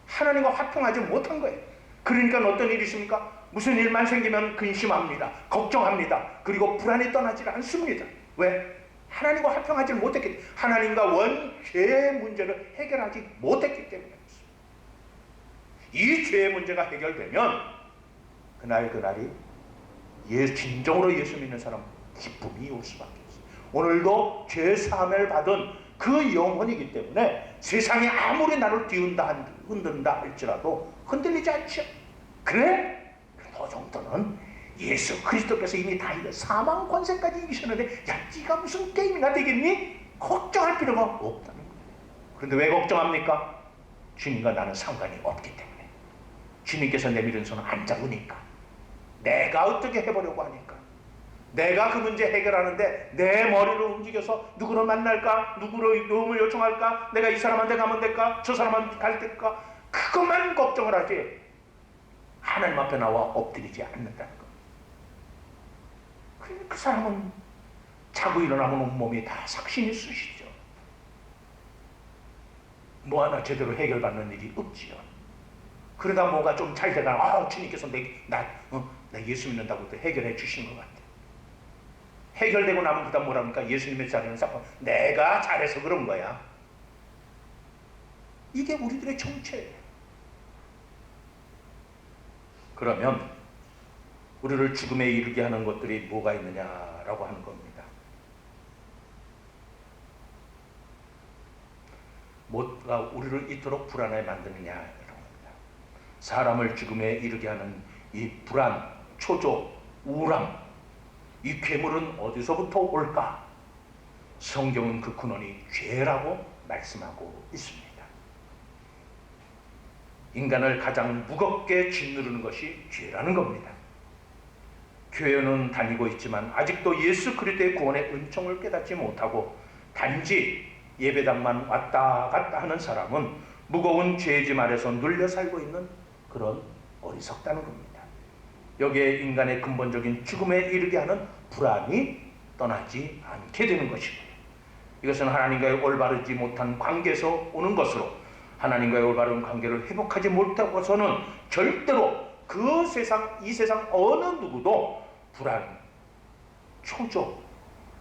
S1: 하나님과 화평하지 못한 거예요. 그러니까 어떤 일이 있습니까? 무슨 일만 생기면 근심합니다. 걱정합니다. 그리고 불안이 떠나질 않습니다. 왜? 하나님과 화평하지 못했기 때문에, 하나님과 원죄의 문제를 해결하지 못했기 때문입니다. 이 죄의 문제가 해결되면 그날이 진정으로 예수 믿는 사람 기쁨이 올 수밖에 없어요. 오늘도 죄 사함을 받은 그 영혼이기 때문에 세상이 아무리 나를 흔든다 할지라도 흔들리지 않죠. 그래? 너 정도는 예수 그리스도께서 이미 다 이겨 사망 권세까지 이기셨는데, 야, 네가 무슨 게임이나 되겠니? 걱정할 필요가 없다는 거예요. 그런데 왜 걱정합니까? 주님과 나는 상관이 없기 때문에. 주님께서 내밀은 손을 안 잡으니까, 내가 어떻게 해보려고 하니까, 내가 그 문제 해결하는데 내 머리를 움직여서 누구를 만날까, 누구를 도움을 요청할까, 내가 이 사람한테 가면 될까, 저 사람한테 갈 될까, 그것만 걱정을 하지 하나님 앞에 나와 엎드리지 않는다는 것. 그 사람은 자고 일어나면 온몸이 다 삭신이 쑤시죠. 뭐 하나 제대로 해결받는 일이 없지요. 그러다 뭐가 좀 잘 되다가 주님께서 나 예수 믿는다고 또 해결해 주신 것 같아. 해결되고 나면 그다음 뭐랍니까? 예수님의 자리는 쌓고 내가 잘해서 그런 거야. 이게 우리들의 정체예요. 그러면 우리를 죽음에 이르게 하는 것들이 뭐가 있느냐라고 하는 겁니다. 뭐가 우리를 이토록 불안하게 만드느냐 이런 겁니다. 사람을 죽음에 이르게 하는 이 불안, 초조, 우울함, 이 괴물은 어디서부터 올까? 성경은 그 근원이 죄라고 말씀하고 있습니다. 인간을 가장 무겁게 짓누르는 것이 죄라는 겁니다. 교회는 다니고 있지만 아직도 예수 그리스도의 구원의 은총을 깨닫지 못하고 단지 예배당만 왔다 갔다 하는 사람은 무거운 죄짐 아래서 눌려 살고 있는 그런 어리석다는 겁니다. 여기에 인간의 근본적인 죽음에 이르게 하는 불안이 떠나지 않게 되는 것입니다. 이것은 하나님과의 올바르지 못한 관계에서 오는 것으로, 하나님과의 올바른 관계를 회복하지 못하고서는 절대로 이 세상 어느 누구도 불안, 초조,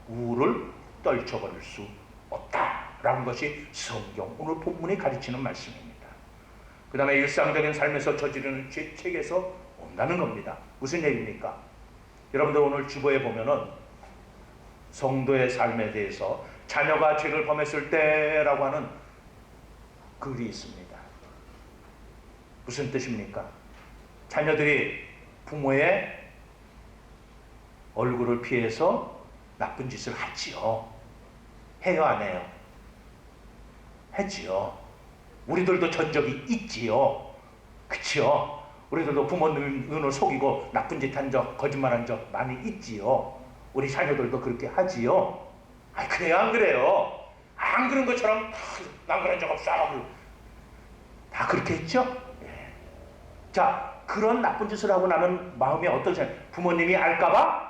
S1: 우울을 떨쳐버릴 수 없다라는 것이 성경 오늘 본문이 가르치는 말씀입니다. 그 다음에 일상적인 삶에서 저지르는 죄책에서 온다는 겁니다. 무슨 얘기입니까? 여러분들 오늘 주보에 보면은 성도의 삶에 대해서 자녀가 죄를 범했을 때라고 하는 글이 있습니다. 무슨 뜻입니까? 자녀들이 부모의 얼굴을 피해서 나쁜 짓을 하지요. 해요, 안 해요? 했지요. 우리들도 전적이 있지요. 그치요? 우리들도 부모님 눈을 속이고 나쁜 짓 한 적, 거짓말한 적 많이 있지요. 우리 자녀들도 그렇게 하지요. 그래요, 안 그래요? 안 그런 것처럼 난 그런 적 없어. 다 그렇게 했죠? 예. 자, 그런 나쁜 짓을 하고 나면 마음이 어떠세요? 부모님이 알까봐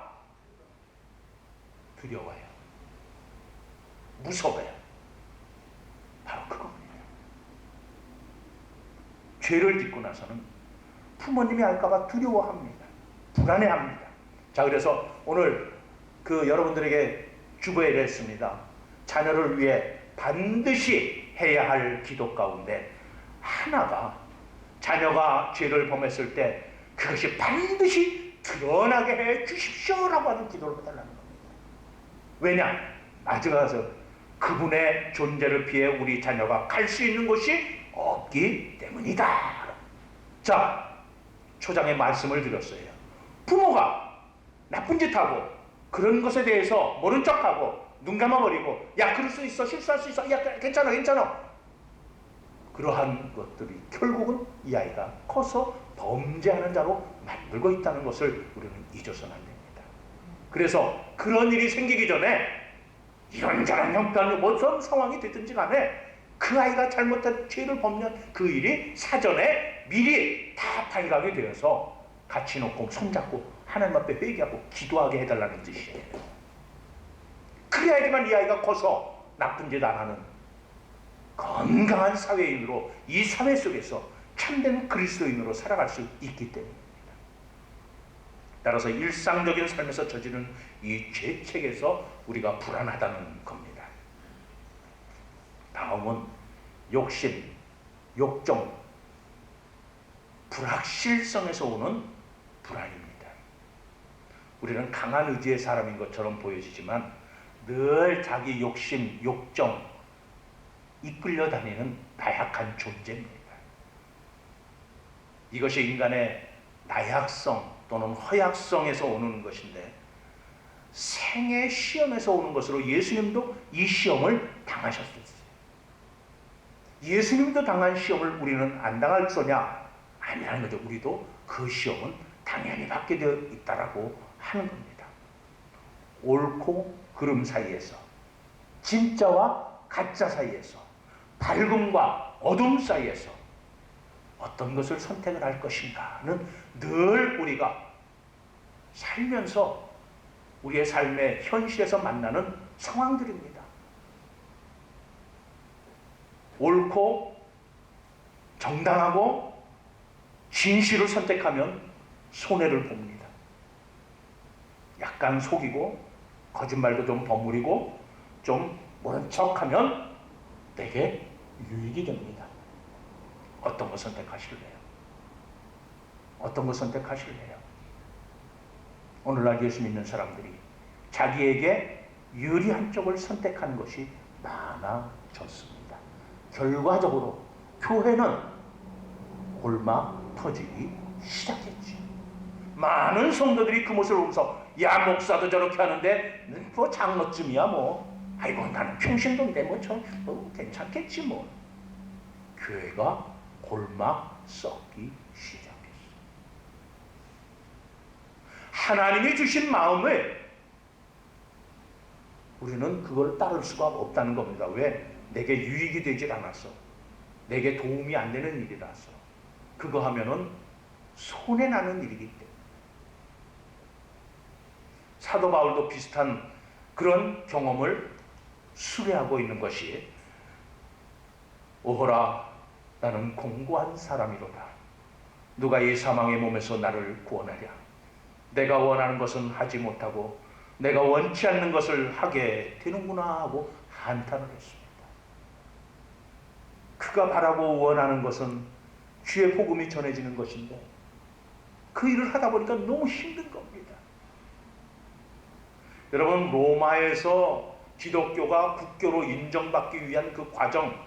S1: 두려워요. 무서워요. 바로 그겁니다. 죄를 짓고 나서는 부모님이 알까봐 두려워합니다. 불안해합니다. 자, 그래서 오늘 여러분들에게 주보에 했습니다. 자녀를 위해 반드시 해야 할 기도 가운데 하나가, 자녀가 죄를 범했을 때 그것이 반드시 드러나게 해 주십시오라고 하는 기도를 해달라는 겁니다. 왜냐? 나중에 가서 그분의 존재를 피해 우리 자녀가 갈 수 있는 곳이 없기 때문이다. 자, 초장에 말씀을 드렸어요. 부모가 나쁜 짓 하고 그런 것에 대해서 모른 척하고 눈 감아버리고, 야, 그럴 수 있어, 실수할 수 있어, 야, 괜찮아 그러한 것들이 결국은 이 아이가 커서 범죄하는 자로 만들고 있다는 것을 우리는 잊어서는 안 됩니다. 그래서 그런 일이 생기기 전에 이런저런 형편, 어떤 상황이 됐든지 간에 그 아이가 잘못한 죄를 범면 그 일이 사전에 미리 다 발각이 되어서 같이 놓고 손잡고 하나님 앞에 회개하고 기도하게 해달라는 뜻이에요. 그래야지만 이 아이가 커서 나쁜 짓 안 하는 건강한 사회인으로 이 사회 속에서 참된 그리스도인으로 살아갈 수 있기 때문입니다. 따라서 일상적인 삶에서 저지른 이 죄책에서 우리가 불안하다는 겁니다. 다음은 욕심, 욕정, 불확실성에서 오는 불안입니다. 우리는 강한 의지의 사람인 것처럼 보여지지만 늘 자기 욕심, 욕정 이끌려 다니는 나약한 존재입니다. 이것이 인간의 나약성 또는 허약성에서 오는 것인데 생의 시험에서 오는 것으로 예수님도 이 시험을 당하셨어요. 예수님도 당한 시험을 우리는 안 당할 거냐? 아니라는 거죠. 우리도 그 시험은 당연히 받게 되어 있다라고 하는 겁니다. 옳고 그름 사이에서, 진짜와 가짜 사이에서, 밝음과 어둠 사이에서 어떤 것을 선택을 할 것인가는 늘 우리가 살면서 우리의 삶의 현실에서 만나는 상황들입니다. 옳고 정당하고 진실을 선택하면 손해를 봅니다. 약간 속이고 거짓말도 좀 버무리고 좀 모른 척하면 되게 유익이 됩니다. 어떤 거 선택하실래요? 어떤 거 선택하실래요? 오늘날 예수 믿는 사람들이 자기에게 유리한 쪽을 선택하는 것이 많아졌습니다. 결과적으로 교회는 골막 터지기 시작했지. 많은 성도들이 그 모습을 보면서 야 목사도 저렇게 하는데 뭐 장로쯤이야 뭐 아이고 나는 평신도인데 뭐 괜찮겠지 뭐. 교회가 골막 썩기 시작했어. 하나님이 주신 마음을 우리는 그걸 따를 수가 없다는 겁니다. 왜? 내게 유익이 되질 않았어. 내게 도움이 안 되는 일이라서. 그거 하면은 손해나는 일이기 때문에. 사도 바울도 비슷한 그런 경험을 수레하고 있는 것이 오호라 나는 공고한 사람이로다. 누가 이 사망의 몸에서 나를 구원하랴. 내가 원하는 것은 하지 못하고 내가 원치 않는 것을 하게 되는구나 하고 한탄을 했습니다. 그가 바라고 원하는 것은 주의 복음이 전해지는 것인데 그 일을 하다 보니까 너무 힘든 겁니다. 여러분 로마에서 기독교가 국교로 인정받기 위한 그 과정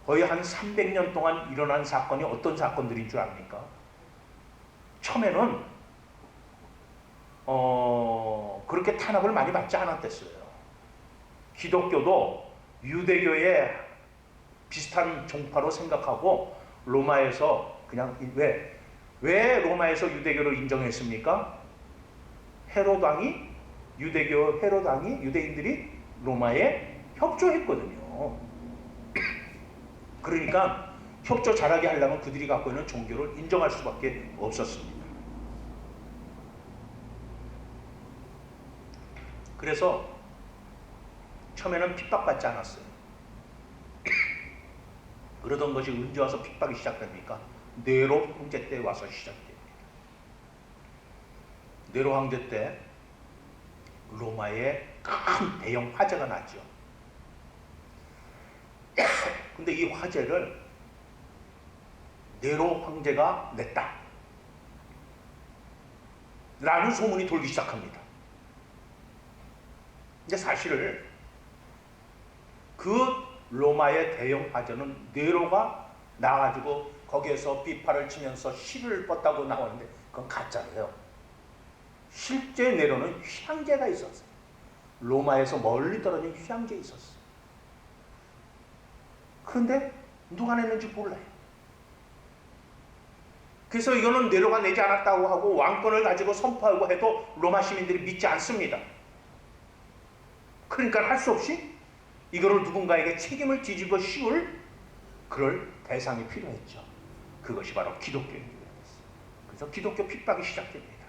S1: 거의 한 300년 동안 일어난 사건이 어떤 사건들인 줄 압니까? 처음에는 그렇게 탄압을 많이 받지 않았댔어요. 기독교도 유대교의 비슷한 종파로 생각하고 로마에서 그냥 왜 로마에서 유대교를 인정했습니까? 헤로당이 유대인들이 로마에 협조했거든요. 그러니까 협조 잘하게 하려면 그들이 갖고 있는 종교를 인정할 수밖에 없었습니다. 그래서 처음에는 핍박받지 않았어요. 그러던 것이 언제 와서 핍박이 시작됩니까? 네로 황제 때 와서 시작됩니다. 네로 황제 때 로마에 큰 대형 화재가 났죠. 근데 이 화재를 네로 황제가 냈다 라는 소문이 돌기 시작합니다. 근데 사실 그 로마의 대형 화재는 네로가 나와가지고 거기에서 비파를 치면서 실을 뻗다고 나오는데 그건 가짜예요. 실제 네로는 휴양지가 있었어요. 로마에서 멀리 떨어진 휴양지에 있었어요. 그런데 누가 냈는지 몰라요. 그래서 이거는 네로가 내지 않았다고 하고 왕권을 가지고 선포하고 해도 로마 시민들이 믿지 않습니다. 그러니까 할 수 없이 이거를 누군가에게 책임을 뒤집어 씌울 그럴 대상이 필요했죠. 그것이 바로 기독교입니다. 그래서 기독교 핍박이 시작됩니다.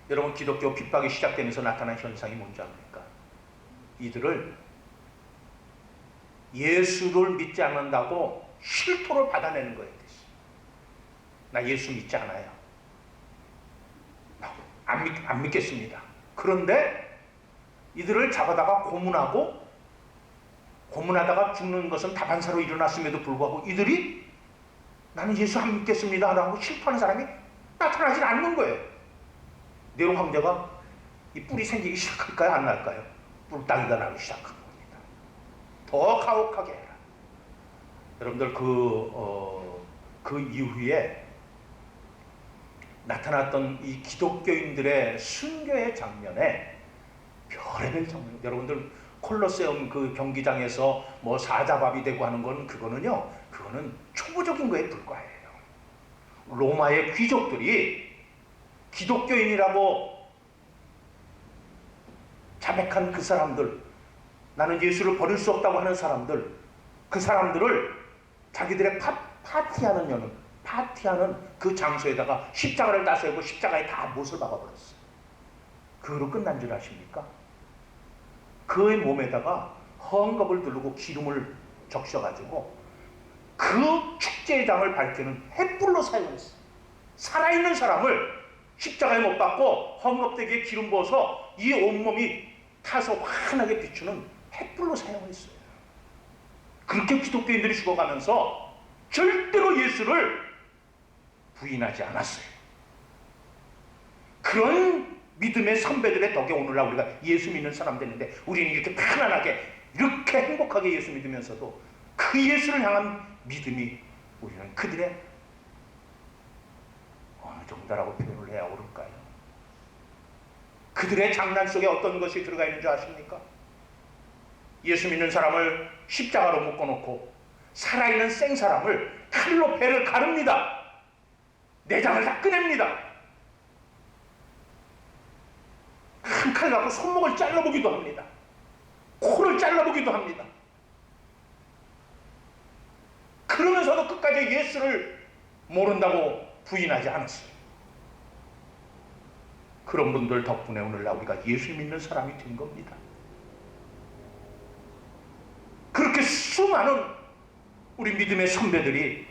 S1: 여러분 기독교 핍박이 시작되면서 나타난 현상이 뭔지 압니까? 이들을 예수를 믿지 않는다고 실토를 받아내는 거예요. 나 예수 믿지 않아요. 안 믿겠습니다. 그런데 이들을 잡아다가 고문하다가 죽는 것은 다반사로 일어났음에도 불구하고 이들이 나는 예수 안 믿겠습니다 라고 실토하는 사람이 나타나질 않는 거예요. 네로 황제가 이 뿔이 생기기 시작할까요? 안 날까요? 뿔따기가 나기 시작한 겁니다. 더 가혹하게 해라. 여러분들 그 이후에 나타났던 이 기독교인들의 순교의 장면에 별의별 장면, 여러분들 콜로세움 그 경기장에서 뭐 사자밥이 되고 하는 건 그거는 초보적인 거에 불과해요. 로마의 귀족들이 기독교인이라고 자백한 그 사람들, 나는 예수를 버릴 수 없다고 하는 사람들, 그 사람들을 자기들의 파티하는 그 장소에다가 십자가를 따세우고 십자가에 다 못을 박아버렸어요. 그거로 끝난 줄 아십니까? 그의 몸에다가 헝겊을 두르고 기름을 적셔가지고 그 축제의 장을 밝히는 횃불로 사용했어요. 살아있는 사람을 십자가에 못 박고 헝겊대기에 기름 부어서 이 온몸이 타서 환하게 비추는 횃불로 사용했어요. 그렇게 기독교인들이 죽어가면서 절대로 예수를 부인하지 않았어요. 그런 믿음의 선배들의 덕에 오늘날 우리가 예수 믿는 사람 됐는데, 우리는 이렇게 편안하게 이렇게 행복하게 예수 믿으면서도 그 예수를 향한 믿음이, 우리는 그들의 어느 정도라고 표현을 해야 옳을까요? 그들의 장난 속에 어떤 것이 들어가 있는 줄 아십니까? 예수 믿는 사람을 십자가로 묶어놓고 살아있는 생사람을 칼로 배를 가릅니다. 내장을 다 꺼냅니다. 한 칼 갖고 손목을 잘라보기도 합니다. 코를 잘라보기도 합니다. 그러면서도 끝까지 예수를 모른다고 부인하지 않았어요. 그런 분들 덕분에 오늘날 우리가 예수 믿는 사람이 된 겁니다. 그렇게 수많은 우리 믿음의 선배들이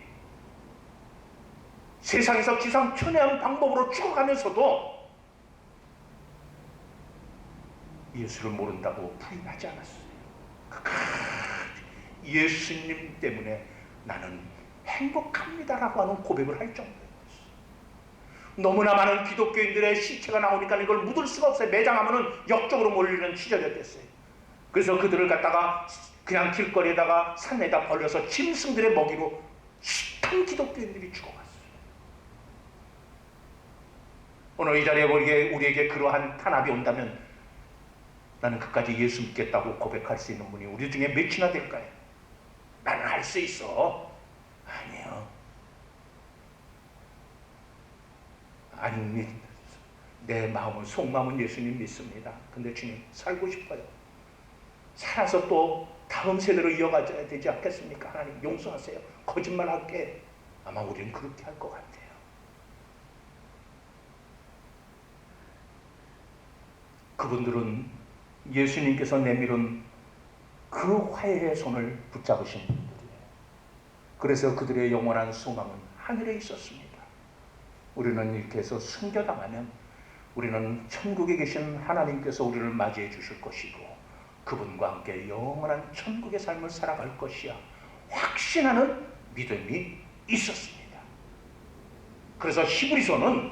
S1: 세상에서 기상천외한 방법으로 죽어가면서도 예수를 모른다고 부인하지 않았어요. 예수님 때문에 나는 행복합니다라고 하는 고백을 할 정도였어요. 너무나 많은 기독교인들의 시체가 나오니까 이걸 묻을 수가 없어요. 매장하면은 역적으로 몰리는 시절이었어요. 그래서 그들을 갖다가 그냥 길거리에다가 산에다 버려서 짐승들의 먹이로 숱한 기독교인들이 죽어갔어요. 오늘 이 자리에 우리에게 그러한 탄압이 온다면 나는 그까지 예수 믿겠다고 고백할 수 있는 분이 우리 중에 몇이나 될까요? 나는 할 수 있어. 아니요. 아니, 내 마음은, 속마음은 예수님 믿습니다. 근데 주님, 살고 싶어요. 살아서 또 다음 세대로 이어가야 되지 않겠습니까? 하나님 용서하세요. 거짓말할게. 아마 우리는 그렇게 할 것 같아요. 그분들은 예수님께서 내밀은 그 화해의 손을 붙잡으신 분들이에요. 그래서 그들의 영원한 소망은 하늘에 있었습니다. 우리는 이렇게 해서 순교당하면 우리는 천국에 계신 하나님께서 우리를 맞이해 주실 것이고 그분과 함께 영원한 천국의 삶을 살아갈 것이야 확신하는 믿음이 있었습니다. 그래서 히브리서는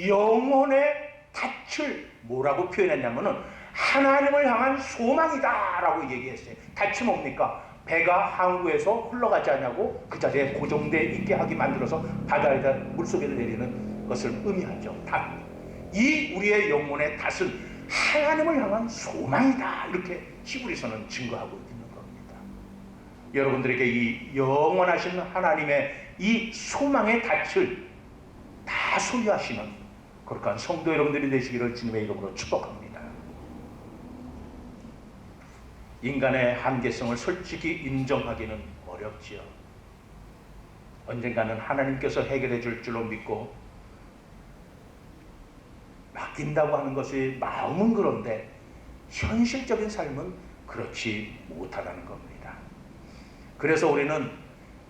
S1: 영혼의 닻을 뭐라고 표현했냐면은 하나님을 향한 소망이다 라고 얘기했어요. 닻이 뭡니까? 배가 항구에서 흘러가지 않냐고 그 자리에 고정되어 있게 하게 만들어서 바다에다 물속에 내리는 것을 의미하죠. 닻. 이 우리의 영혼의 닻은 하나님을 향한 소망이다, 이렇게 히브리서는 증거하고 있는 겁니다. 여러분들에게 이 영원하신 하나님의 이 소망의 닻을 다 소유하시는 거룩한 성도 여러분들이 되시기를 주님의 이름으로 축복합니다. 인간의 한계성을 솔직히 인정하기는 어렵지요. 언젠가는 하나님께서 해결해 줄 줄로 믿고 맡긴다고 하는 것이 마음은 그런데 현실적인 삶은 그렇지 못하다는 겁니다. 그래서 우리는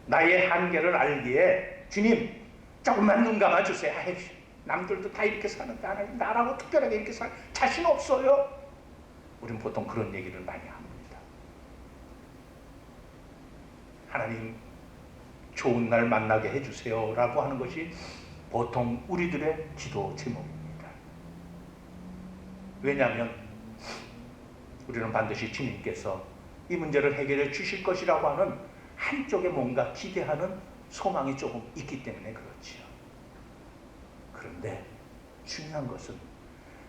S1: 나의 한계를 알기에 주님 조금만 눈 감아주세요. 남들도 다 이렇게 사는데 하나님 나라고 특별하게 이렇게 살 자신 없어요? 우리는 보통 그런 얘기를 많이 합니다. 하나님 좋은 날 만나게 해주세요 라고 하는 것이 보통 우리들의 기도 제목입니다. 왜냐하면 우리는 반드시 주님께서 이 문제를 해결해 주실 것이라고 하는 한쪽에 뭔가 기대하는 소망이 조금 있기 때문에 그렇지요. 그런데 중요한 것은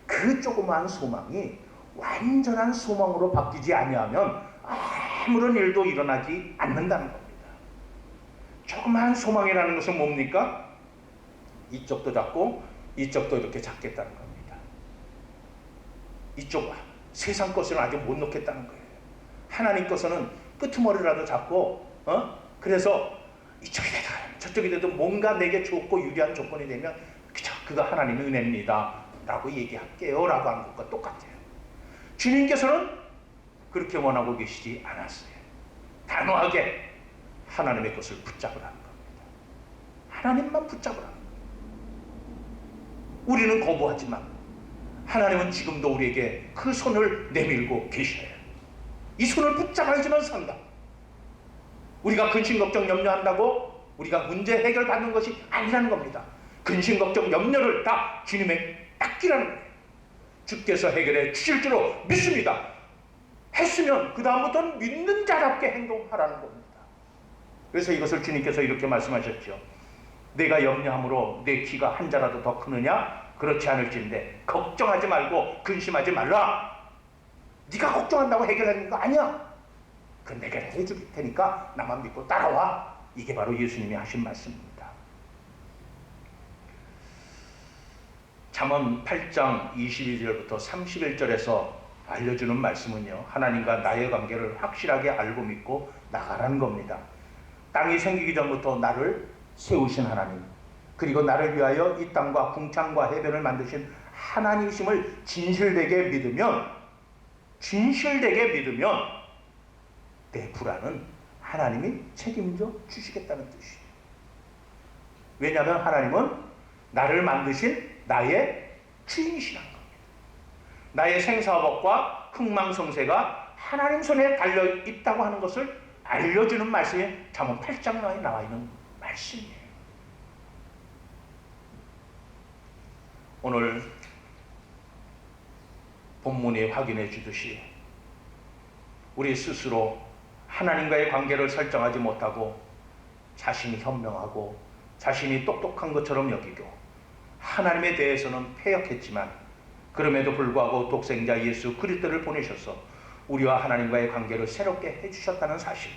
S1: 그 조그마한 소망이 완전한 소망으로 바뀌지 아니하면 아무런 일도 일어나지 않는다는 겁니다. 조그마한 소망이라는 것은 뭡니까? 이쪽도 작고 이쪽도 이렇게 작겠다는 겁니다. 이쪽 세상 것은 아직 못 놓겠다는 거예요. 하나님 것은 끄트머리라도 잡고 그래서 이쪽이 되든 저쪽이 되든 뭔가 내게 좋고 유리한 조건이 되면 그거 하나님의 은혜입니다 라고 얘기할게요 라고 하는 것과 똑같아요. 주님께서는 그렇게 원하고 계시지 않았어요. 단호하게 하나님의 것을 붙잡으라는 겁니다. 하나님만 붙잡으라는 겁니다. 우리는 거부하지만 하나님은 지금도 우리에게 그 손을 내밀고 계셔요. 이 손을 붙잡아야지만 산다. 우리가 근심 걱정 염려한다고 우리가 문제 해결 받는 것이 아니라는 겁니다. 근심 걱정 염려를 다 주님의 닦기라는 거예요. 주께서 해결해 주실 줄로 믿습니다. 했으면 그 다음부터는 믿는 자답게 행동하라는 겁니다. 그래서 이것을 주님께서 이렇게 말씀하셨죠. 내가 염려함으로 내 키가 한 자라도 더 크느냐? 그렇지 않을진데 걱정하지 말고 근심하지 말라. 네가 걱정한다고 해결하는 거 아니야. 그건 내가 해줄 테니까 나만 믿고 따라와. 이게 바로 예수님이 하신 말씀입니다. 잠언 8장 22절부터 31절에서 알려주는 말씀은요, 하나님과 나의 관계를 확실하게 알고 믿고 나가라는 겁니다. 땅이 생기기 전부터 나를 세우신 하나님, 그리고 나를 위하여 이 땅과 궁창과 해변을 만드신 하나님이심을 진실되게 믿으면 내 불안은 하나님이 책임져 주시겠다는 뜻이에요. 왜냐하면 하나님은 나를 만드신 나의 주인이시라는 겁니다. 나의 생사업과 흥망성쇠가 하나님 손에 달려있다고 하는 것을 알려주는 말씀이 잠언 8장에 나와 있는 말씀이에요. 오늘 본문이 확인해 주듯이 우리 스스로 하나님과의 관계를 설정하지 못하고 자신이 현명하고 자신이 똑똑한 것처럼 여기고 하나님에 대해서는 패역했지만 그럼에도 불구하고 독생자 예수 그리스도를 보내셔서 우리와 하나님과의 관계를 새롭게 해주셨다는 사실,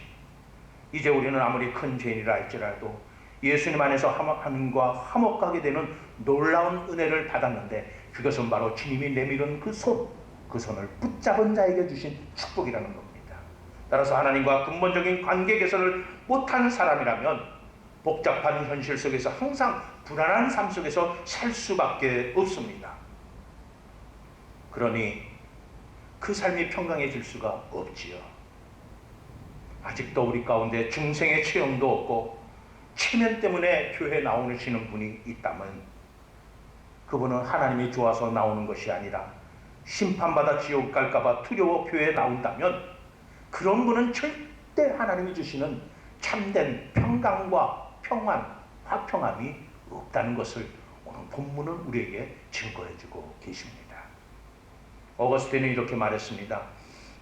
S1: 이제 우리는 아무리 큰 죄인이라 할지라도 예수님 안에서 하나님과 화목하게 되는 놀라운 은혜를 받았는데 그것은 바로 주님이 내밀은 그 손을 붙잡은 자에게 주신 축복이라는 겁니다. 따라서 하나님과 근본적인 관계 개선을 못한 사람이라면 복잡한 현실 속에서 항상 불안한 삶 속에서 살 수밖에 없습니다. 그러니 그 삶이 평강해질 수가 없지요. 아직도 우리 가운데 중생의 체험도 없고 체면 때문에 교회에 나오시는 분이 있다면 그분은 하나님이 좋아서 나오는 것이 아니라 심판받아 지옥 갈까봐 두려워 교회에 나온다면 그런 분은 절대 하나님이 주시는 참된 평강과 평안, 화평함이 없다는 것을 오늘 본문은 우리에게 증거해주고 계십니다. 어거스틴은 이렇게 말했습니다.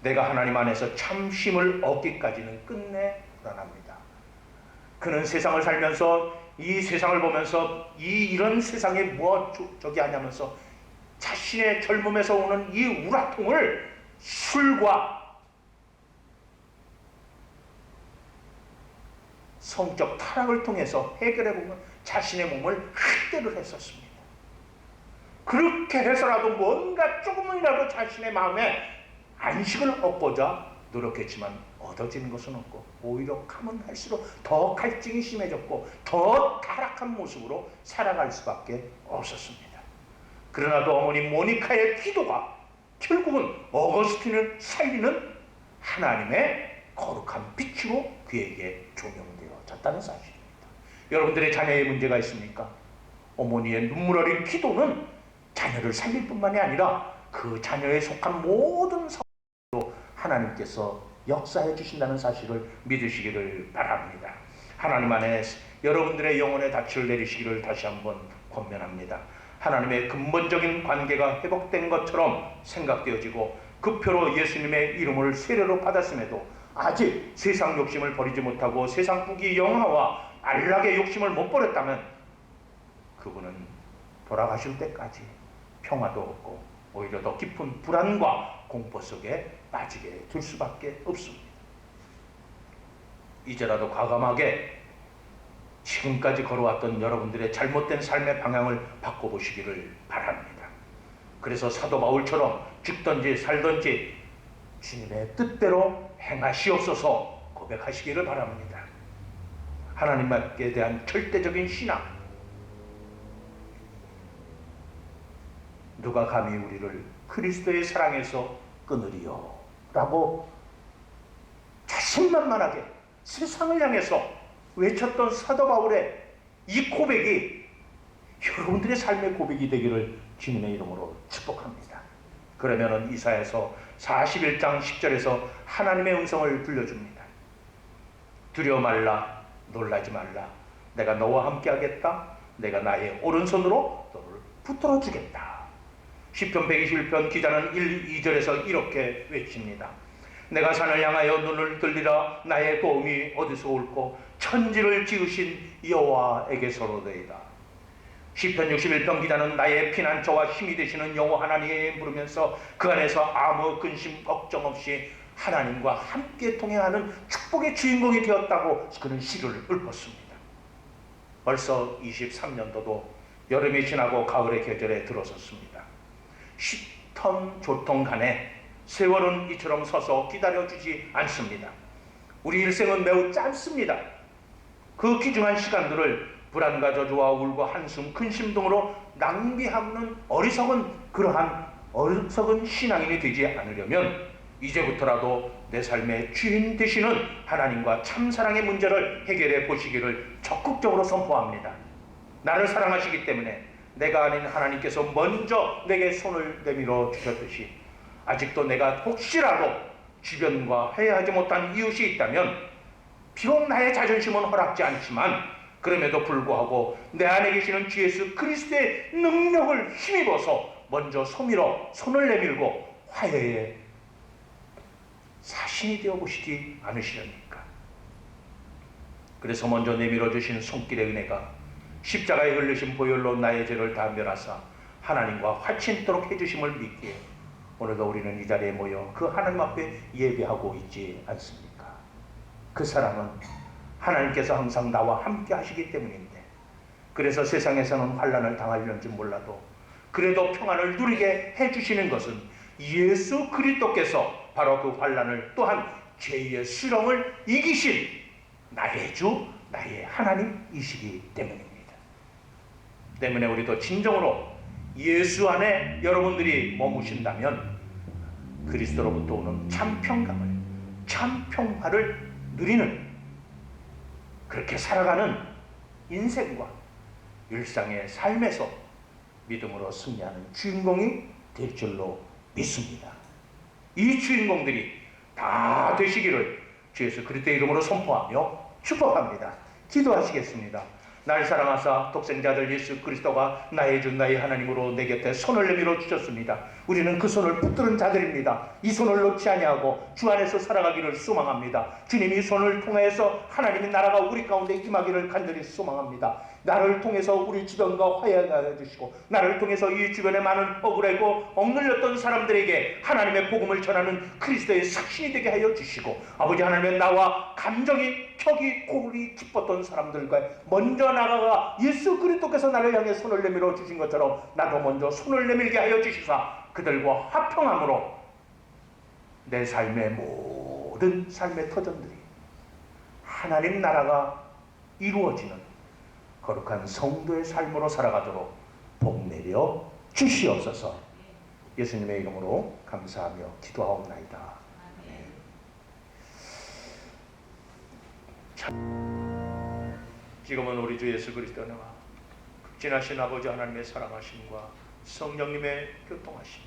S1: 내가 하나님 안에서 참심을 얻기까지는 끝내 불안합니다. 그는 세상을 살면서 이 세상을 보면서 이런 세상에 저기 하냐면서 자신의 젊음에서 오는 이 우라통을 술과 성적 타락을 통해서 해결해보면 자신의 몸을 흑대를 했었습니다. 그렇게 해서라도 뭔가 조금이라도 자신의 마음에 안식을 얻고자 노력했지만 얻어지는 것은 없고 오히려 가면 할수록 더 갈증이 심해졌고 더 타락한 모습으로 살아갈 수밖에 없었습니다. 그러나도 어머니 모니카의 기도가 결국은 어거스틴을 살리는 하나님의 거룩한 빛으로 그에게 조명되어졌다는 사실입니다. 여러분들의 자녀의 문제가 있습니까? 어머니의 눈물 어린 기도는 자녀를 살릴 뿐만이 아니라 그 자녀에 속한 모든 상황도 하나님께서 역사해 주신다는 사실을 믿으시기를 바랍니다. 하나님 안에 여러분들의 영혼의 닻을 내리시기를 다시 한번 권면합니다. 하나님의 근본적인 관계가 회복된 것처럼 생각되어지고 그 표로 예수님의 이름을 세례로 받았음에도 아직 세상 욕심을 버리지 못하고 세상 부귀 영화와 안락의 욕심을 못 버렸다면 그분은 돌아가실 때까지 평화도 없고 오히려 더 깊은 불안과 공포 속에 빠지게 될 수밖에 없습니다. 이제라도 과감하게 지금까지 걸어왔던 여러분들의 잘못된 삶의 방향을 바꿔보시기를 바랍니다. 그래서 사도 바울처럼 죽든지 살든지 주님의 뜻대로 행하시옵소서 고백하시기를 바랍니다. 하나님께 대한 절대적인 신앙. 누가 감히 우리를 그리스도의 사랑에서 끊으리요? 라고 자신만만하게 세상을 향해서 외쳤던 사도 바울의 이 고백이 여러분들의 삶의 고백이 되기를 주님의 이름으로 축복합니다. 그러면은 이사야서 41장 10절에서 하나님의 음성을 들려줍니다. 두려워 말라, 놀라지 말라. 내가 너와 함께 하겠다. 내가 나의 오른손으로 너를 붙들어 주겠다. 시편 121편 기자는 1, 2절에서 이렇게 외칩니다. 내가 산을 향하여 눈을 들리라. 나의 도움이 어디서 올꼬? 천지를 지으신 여호와에게서로되이다. 시편 61편 기자는 나의 피난처와 힘이 되시는 여호와 하나님에 부르면서 그 안에서 아무 근심 걱정 없이 하나님과 함께 동행하는 축복의 주인공이 되었다고 그는 시를 읊었습니다. 벌써 23년도도 여름이 지나고 가을의 계절에 들어섰습니다. 짙은 조통 간에 세월은 이처럼 서서 기다려주지 않습니다. 우리 일생은 매우 짧습니다. 그 귀중한 시간들을 불안과 저주와 울고 한숨, 근심 등으로 낭비하는 그러한 어리석은 신앙인이 되지 않으려면 이제부터라도 내 삶의 주인 되시는 하나님과 참사랑의 문제를 해결해 보시기를 적극적으로 선포합니다. 나를 사랑하시기 때문에 내가 아닌 하나님께서 먼저 내게 손을 내밀어 주셨듯이 아직도 내가 혹시라도 주변과 화해하지 못한 이웃이 있다면 비록 나의 자존심은 허락지 않지만 그럼에도 불구하고 내 안에 계시는 주 예수 그리스도의 능력을 힘입어서 먼저 손을 내밀고 화해의 사신이 되어 보시지 않으시렵니까? 그래서 먼저 내밀어 주신 손길의 은혜가 십자가에 흘리신 보혈로 나의 죄를 다 멸하사 하나님과 화친토록 해주심을 믿기에 오늘도 우리는 이 자리에 모여 그 하나님 앞에 예배하고 있지 않습니까? 그 사랑은 하나님께서 항상 나와 함께 하시기 때문인데, 그래서 세상에서는 환난을 당하려는지 몰라도 그래도 평안을 누리게 해주시는 것은 예수 그리스도께서 바로 그 환난을 또한 죄의 수렁을 이기신 나의 주 나의 하나님이시기 때문입니다. 때문에 우리도 진정으로 예수 안에 여러분들이 머무신다면 그리스도로부터 오는 참 평강을, 참 평화를 누리는, 그렇게 살아가는 인생과 일상의 삶에서 믿음으로 승리하는 주인공이 될 줄로 믿습니다. 이 주인공들이 다 되시기를 주 예수 그리스도의 이름으로 선포하며 축복합니다. 기도하시겠습니다. 날 사랑하사 독생자들 예수 그리스도가 나의 주 나의 하나님으로 내 곁에 손을 내밀어 주셨습니다. 우리는 그 손을 붙드는 자들입니다. 이 손을 놓지 아니하고 주 안에서 살아가기를 소망합니다. 주님이 손을 통해서 하나님의 나라가 우리 가운데 임하기를 간절히 소망합니다. 나를 통해서 우리 주변과 화해하게 해주시고 나를 통해서 이 주변에 많은 억울하고 억눌렸던 사람들에게 하나님의 복음을 전하는 그리스도의 삭신이 되게 하여 주시고, 아버지 하나님의 나와 감정이 격이 고울이 깊었던 사람들과 먼저 나가가 예수 그리스도께서 나를 향해 손을 내밀어 주신 것처럼 나도 먼저 손을 내밀게 하여 주시사 그들과 화평함으로 내 삶의 모든 삶의 터전들이 하나님 나라가 이루어지는 거룩한 성도의 삶으로 살아가도록 복 내려 주시옵소서. 예수님의 이름으로 감사하며 기도하옵나이다. 지금은 우리 주 예수 그리스도와 진하신 아버지 하나님의 사랑하심과 성령님의 교통하심이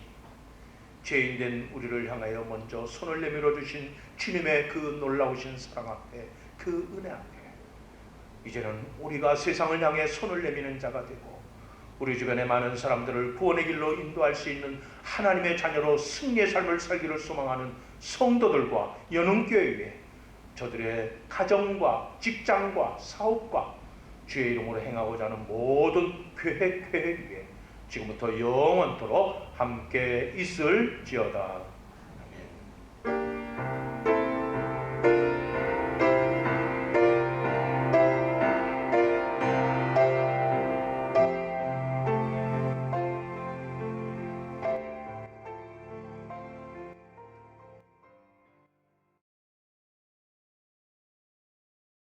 S1: 죄인된 우리를 향하여 먼저 손을 내밀어 주신 주님의 그 놀라우신 사랑 앞에, 그 은혜 앞에 이제는 우리가 세상을 향해 손을 내미는 자가 되고 우리 주변의 많은 사람들을 구원의 길로 인도할 수 있는 하나님의 자녀로 승리의 삶을 살기를 소망하는 성도들과 연흥교회에 저들의 가정과 직장과 사업과 주의 이름으로 행하고자 하는 모든 계획 위에 지금부터 영원토록 함께 있을지어다.